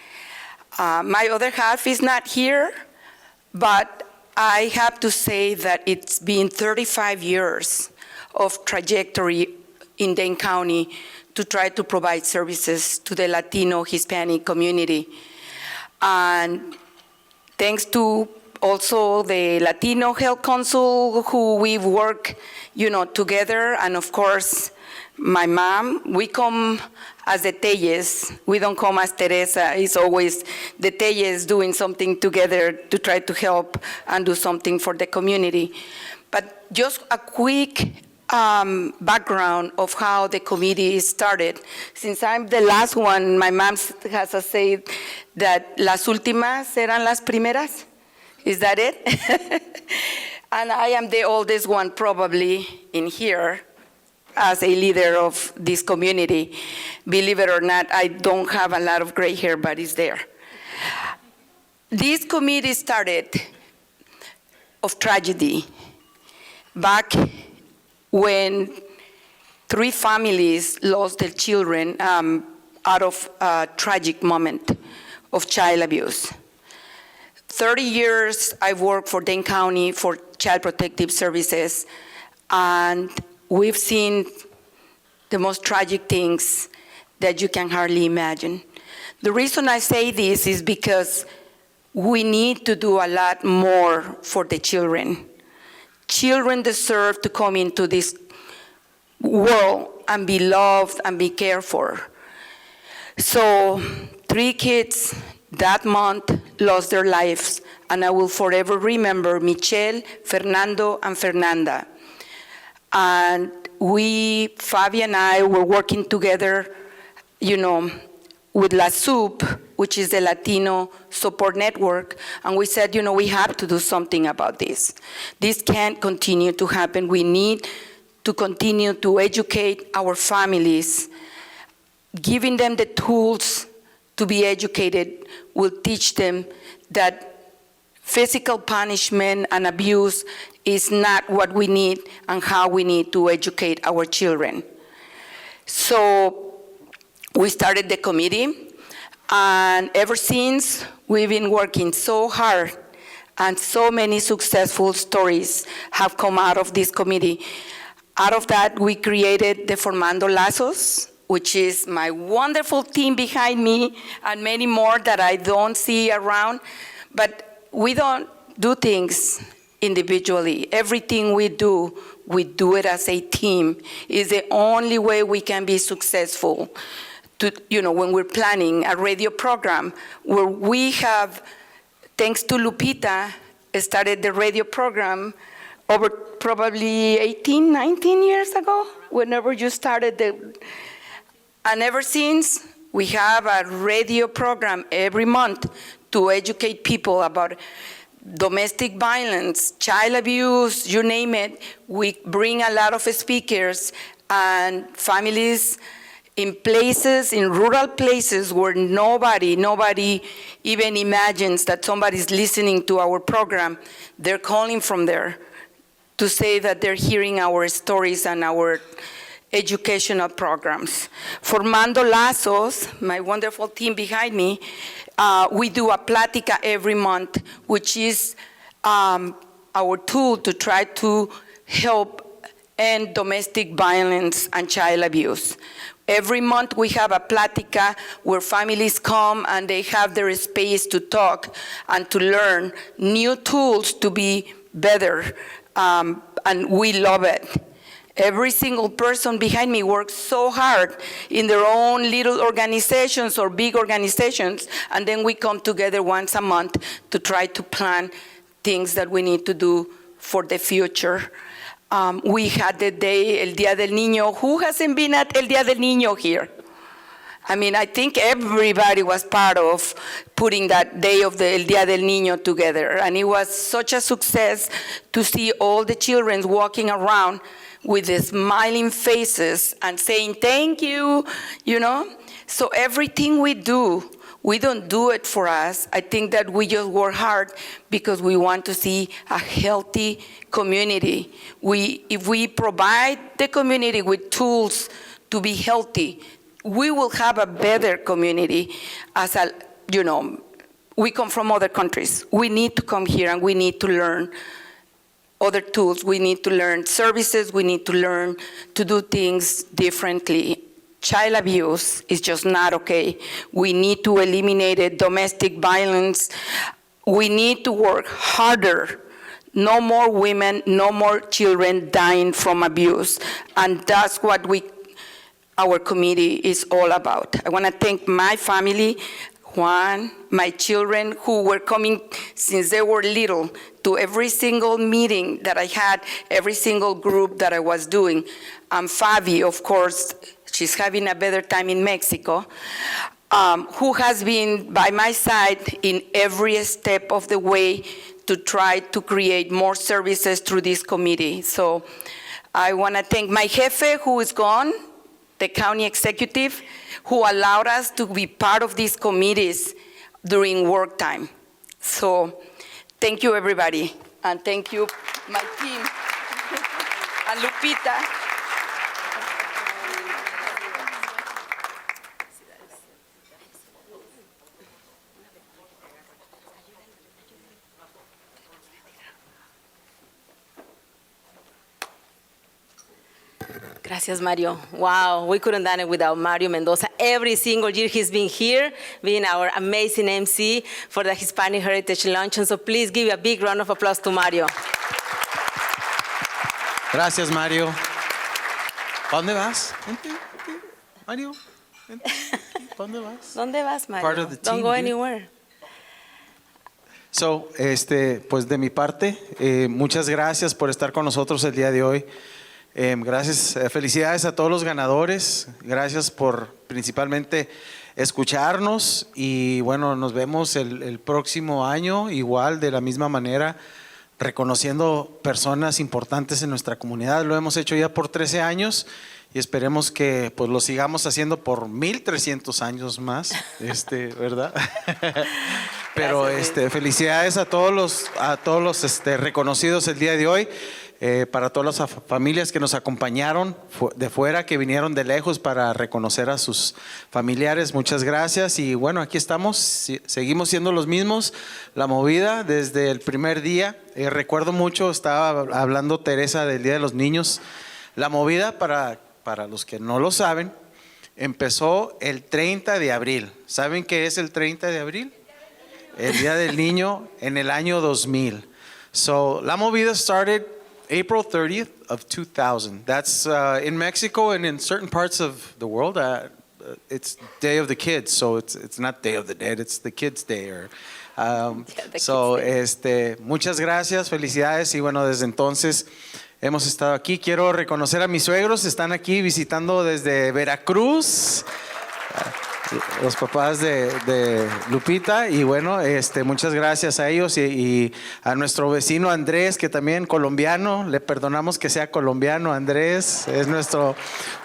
My other half is not here, but I have to say that it's been 35 years of trajectory in Dane County to try to provide services to the Latino Hispanic community. And thanks to also the Latino Health Council, who we've worked, together, and of course, my mom, we come as the Telles. We don't come as Teresa. It's always the Telles doing something together to try to help and do something for the community. But just a quick background of how the committee started. Since I'm the last one, my mom has a say that las últimas eran las primeras. Is that it? And I am the oldest one probably in here as a leader of this community. Believe it or not, I don't have a lot of gray hair, but it's there. This committee started of tragedy back when 3 families lost their children out of a tragic moment of child abuse. 30 years I've worked for Dane County for Child Protective Services, and we've seen the most tragic things that you can hardly imagine. The reason I say this is because we need to do a lot more for the children. Children deserve to come into this world and be loved and be cared for. So 3 kids that month lost their lives, and I will forever remember Michelle, Fernando, and Fernanda. And Fabi and I were working together, with La SUP, which is the Latino Support Network, and we said, we have to do something about this. This can't continue to happen. We need to continue to educate our families. Giving them the tools to be educated will teach them that physical punishment and abuse is not what we need and how we need to educate our children. So we started the committee, and ever since, we've been working so hard, and so many successful stories have come out of this committee. Out of that, we created the Formando Lazos, which is my wonderful team behind me, and many more that I don't see around. But we don't do things individually. Everything we do it as a team. It's the only way we can be successful. When we're planning a radio program where we have, thanks to Lupita, started the radio program over probably 18, 19 years ago, whenever you started and ever since, we have a radio program every month to educate people about domestic violence, child abuse, you name it. We bring a lot of speakers and families in places, in rural places where nobody even imagines that somebody's listening to our program. They're calling from there to say that they're hearing our stories and our educational programs. Formando Lazos, my wonderful team behind me, we do a Plática every month, which is our tool to try to help end domestic violence and child abuse. Every month we have a Plática where families come and they have their space to talk and to learn new tools to be better, and we love it. Every single person behind me works so hard in their own little organizations or big organizations, and then we come together once a month to try to plan things that we need to do for the future. We had the day, El Día del Niño. Who hasn't been at El Día del Niño here? I mean, I think everybody was part of putting that day of the El Día del Niño together. And it was such a success to see all the children walking around with the smiling faces and saying, thank you, you know? So everything we do, we don't do it for us. I think that we just work hard because we want to see a healthy community. If we provide the community with tools to be healthy, we will have a better community. We come from other countries. We need to come here and we need to learn other tools. We need to learn services. We need to learn to do things differently. Child abuse is just not okay. We need to eliminate it. Domestic violence. We need to work harder. No more women, no more children dying from abuse. And that's what our committee is all about. I want to thank my family, Juan, my children who were coming since they were little to every single meeting that I had, every single group that I was doing. And Fabi, of course, she's having a better time in Mexico, who has been by my side in every step of the way to try to create more services through this committee. So I want to thank my jefe, who is gone, the county executive, who allowed us to be part of these committees during work time. So thank you, everybody. And thank you, my team, and Lupita. Gracias, Mario. Wow, we couldn't have done it without Mario Mendoza. Every single year he's been here, being our amazing MC for the Hispanic Heritage Luncheon. So please give a big round of applause to Mario. Gracias, Mario. ¿Pa dónde vas? Vente, Mario. Vente. ¿Pa dónde vas? ¿Dónde vas, Mario? Part of the Don't team, go dude. anywhere. So, pues de mi parte, muchas gracias por estar con nosotros el día de hoy. Gracias, felicidades a todos los ganadores, gracias por principalmente escucharnos y bueno, nos vemos el próximo año igual de la misma manera, reconociendo personas importantes en nuestra comunidad. Lo hemos hecho ya por 13 años y esperemos que pues lo sigamos haciendo por 1300 años más, ¿verdad? Pero felicidades a todos los reconocidos el día de hoy. Para todas las familias que nos acompañaron de fuera, que vinieron de lejos para reconocer a sus familiares, muchas gracias. Y bueno, aquí estamos, seguimos siendo los mismos, la movida desde el primer día. Recuerdo mucho, estaba hablando Teresa del Día de los Niños. La movida, para los que no lo saben, empezó el 30 de abril. ¿Saben qué es el 30 de abril? El Día del Niño en el año 2000. So, la movida started April 30th of 2000. That's in Mexico and in certain parts of the world. It's Day of the Kids, so it's not Day of the Dead. It's the Kids' Day. Muchas gracias, felicidades y bueno, desde entonces hemos estado aquí. Quiero reconocer a mis suegros, están aquí visitando desde Veracruz. Los papás de Lupita y bueno, muchas gracias a ellos y a nuestro vecino Andrés, que también colombiano, le perdonamos que sea colombiano. Andrés es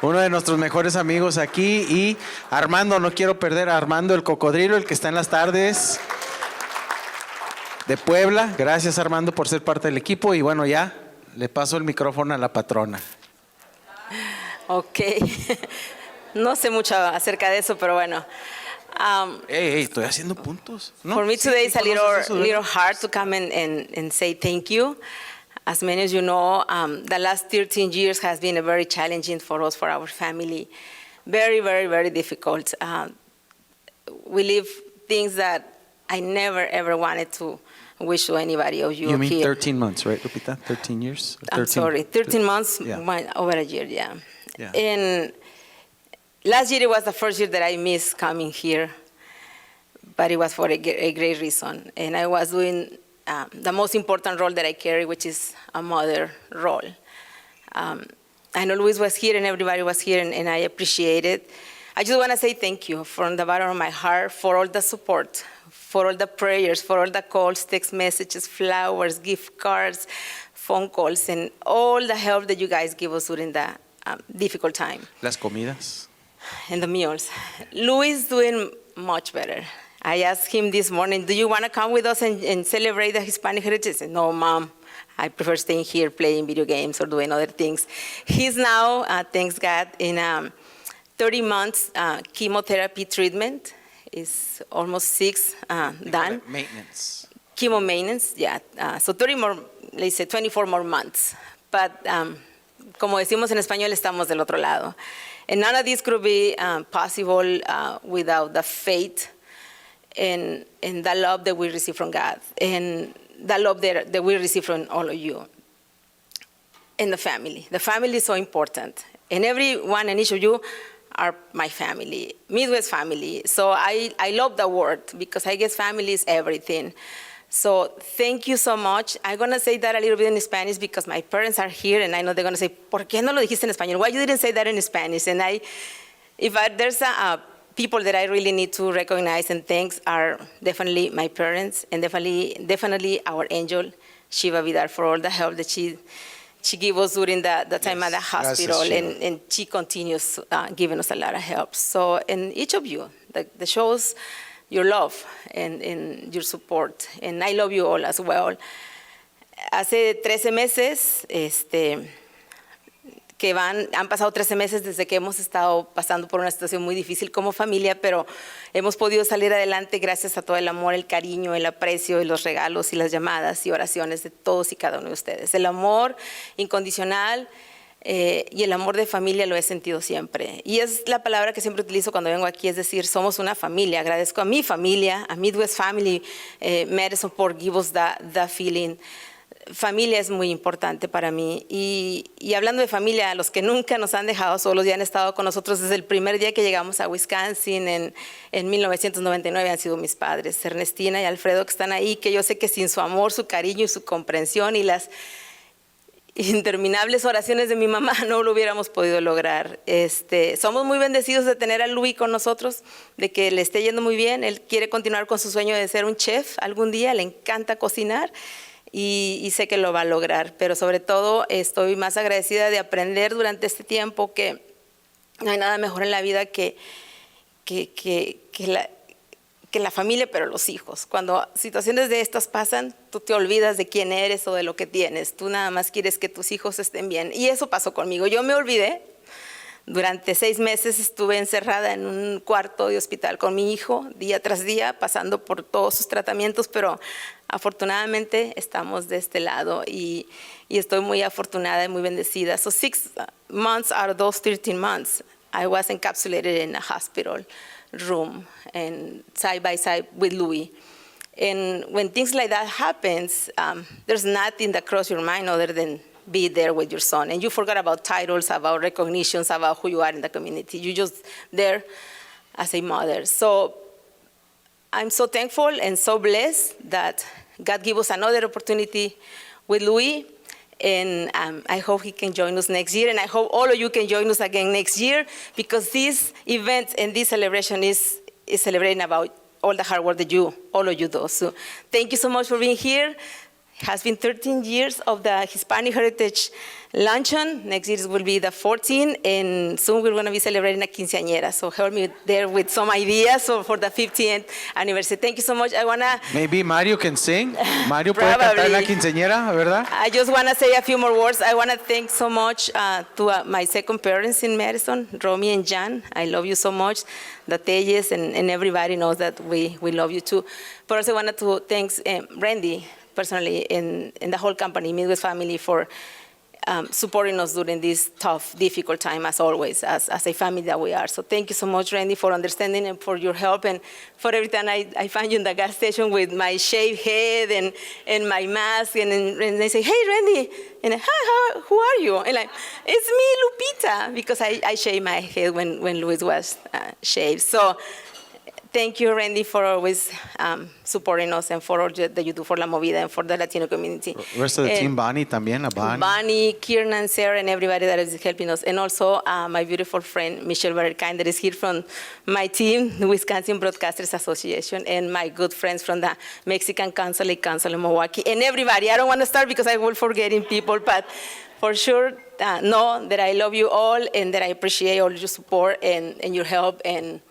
uno de nuestros mejores amigos aquí, y Armando, no quiero perder a Armando el cocodrilo, el que está en las tardes de Puebla. Gracias, Armando, por ser parte del equipo y bueno, ya le paso el micrófono a la patrona. Ok. No sé mucho acerca de eso, pero bueno. Estoy haciendo puntos. ¿No? For me today it's a eso, little hard to come and say thank you. As many as you know, the last 13 years has been a very challenging for us, for our family. Very, very, very difficult. We live things that I never, ever wanted to wish to anybody of you. You mean here. 13 months, right, Lupita? 13 years? 13, I'm sorry, 13 months, yeah. Over a year, yeah. Yeah. And last year it was the first year that I missed coming here, but it was for a great reason. And I was doing the most important role that I carry, which is a mother role. I know Luis was here and everybody was here, and I appreciate it. I just want to say thank you from the bottom of my heart for all the support, for all the prayers, for all the calls, text messages, flowers, gift cards, phone calls, and all the help that you guys give us during the difficult time. Las comidas. And the meals. Louis doing much better. I asked him this morning, do you want to come with us and celebrate the Hispanic heritage? He said, no, Mom. I prefer staying here playing video games or doing other things. He's now, thanks God, in 30 months chemotherapy treatment. It's almost 6 done. Maintenance. Chemo maintenance, yeah. So 30 more, let's say 24 more months. But como decimos en español, estamos del otro lado. And none of this could be possible without the faith and the love that we receive from God, and the love that we receive from all of you. And the family. The family is so important. And everyone and each of you are my family, Midwest family. So I love the word because I guess family is everything. So thank you so much. I'm going to say that a little bit in Spanish because my parents are here and I know they're going to say, ¿por qué no lo dijiste en español? Why you didn't say that in Spanish? And there's people that I really need to recognize and thank are definitely my parents and definitely our angel, Shiva Vidar, for all the help that she gave us during the time at the hospital. Gracias, and she continues giving us a lot of help. So, and each of you, the shows your love and your support. And I love you all as well. Hace 13 meses, han pasado 13 meses desde que hemos estado pasando por una situación muy difícil como familia, pero hemos podido salir adelante gracias a todo el amor, el cariño, el aprecio y los regalos y las llamadas y oraciones de todos y cada uno de ustedes. El amor incondicional y el amor de familia lo he sentido siempre. Y es la palabra que siempre utilizo cuando vengo aquí, es decir, somos una familia. Agradezco a mi familia, a Midwest Family Medicine por give us the feeling. Familia es muy importante para mí. Y hablando de familia, a los que nunca nos han dejado solos y han estado con nosotros desde el primer día que llegamos a Wisconsin en 1999 han sido mis padres, Ernestina y Alfredo, que están ahí, que yo sé que sin su amor, su cariño y su comprensión y las interminables oraciones de mi mamá no lo hubiéramos podido lograr. Somos muy bendecidos de tener a Luis con nosotros, de que le esté yendo muy bien. Él quiere continuar con su sueño de ser un chef algún día, le encanta cocinar y sé que lo va a lograr. Pero sobre todo estoy más agradecida de aprender durante este tiempo que no hay nada mejor en la vida que la familia, pero los hijos. Cuando situaciones de estas pasan, tú te olvidas de quién eres o de lo que tienes. Tú nada más quieres que tus hijos estén bien. Y eso pasó conmigo. Yo me olvidé. Durante 6 meses estuve encerrada en un cuarto de hospital con mi hijo, día tras día, pasando por todos sus tratamientos, pero afortunadamente estamos de este lado y estoy muy afortunada y muy bendecida. So 6 months out of those 13 months, I was encapsulated in a hospital room and side by side with Louis. And when things like that happens, there's nothing that crosses your mind other than be there with your son. And you forgot about titles, about recognitions, about who you are in the community. You're just there as a mother. So I'm so thankful and so blessed that God gave us another opportunity with Louis. And I hope he can join us next year. And I hope all of you can join us again next year, because this event and this celebration is celebrating about all the hard work that all of you do. So thank you so much for being here. It has been 13 years of the Hispanic Heritage Luncheon. Next year will be the 14th, and soon we're going to be celebrating a quinceañera. So help me there with some ideas for the 15th anniversary. Thank you so much. I want to... Maybe Mario can sing. Mario puede cantar la quinceañera, ¿verdad? I just want to say a few more words. I want to thank so much to my second parents in Madison, Romy and Jan. I love you so much. The Telles and everybody knows that we love you too. But also I wanted to thank Randy personally and the whole company, Midwest Family, for supporting us during this tough, difficult time, as always, as a family that we are. So thank you so much, Randy, for understanding and for your help, and for every time I find you in the gas station with my shaved head and my mask, and they say, hey, Randy, and hi, who are you? And like, it's me, Lupita, because I shaved my head when Luis was shaved. So thank you, Randy, for always supporting us and for all that you do for La Movida and for the Latino community. Rest of the And team, Bonnie también, a Bonnie. Bonnie, Kiernan, Sarah, and everybody that is helping us. And also my beautiful friend, Michelle Bererkind, that is here from my team, the Wisconsin Broadcasters Association, and my good friends from the Mexican Consulate Council in Milwaukee, and everybody. I don't want to start because I will forgetting people, but for sure, know that I love you all and that I appreciate all your support and your help, and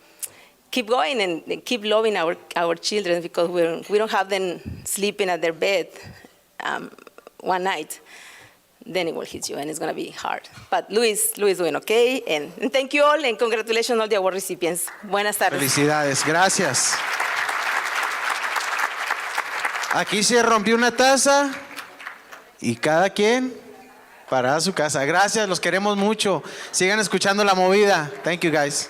keep going and keep loving our children, because we don't have them sleeping at their bed one night. Then it will hit you and it's going to be hard. But Luis doing okay, and thank you all and congratulations on all the award recipients. Buenas tardes. Felicidades, gracias. Aquí se rompió una taza y cada quien para su casa. Gracias, los queremos mucho. Sigan escuchando La Movida. Thank you, guys.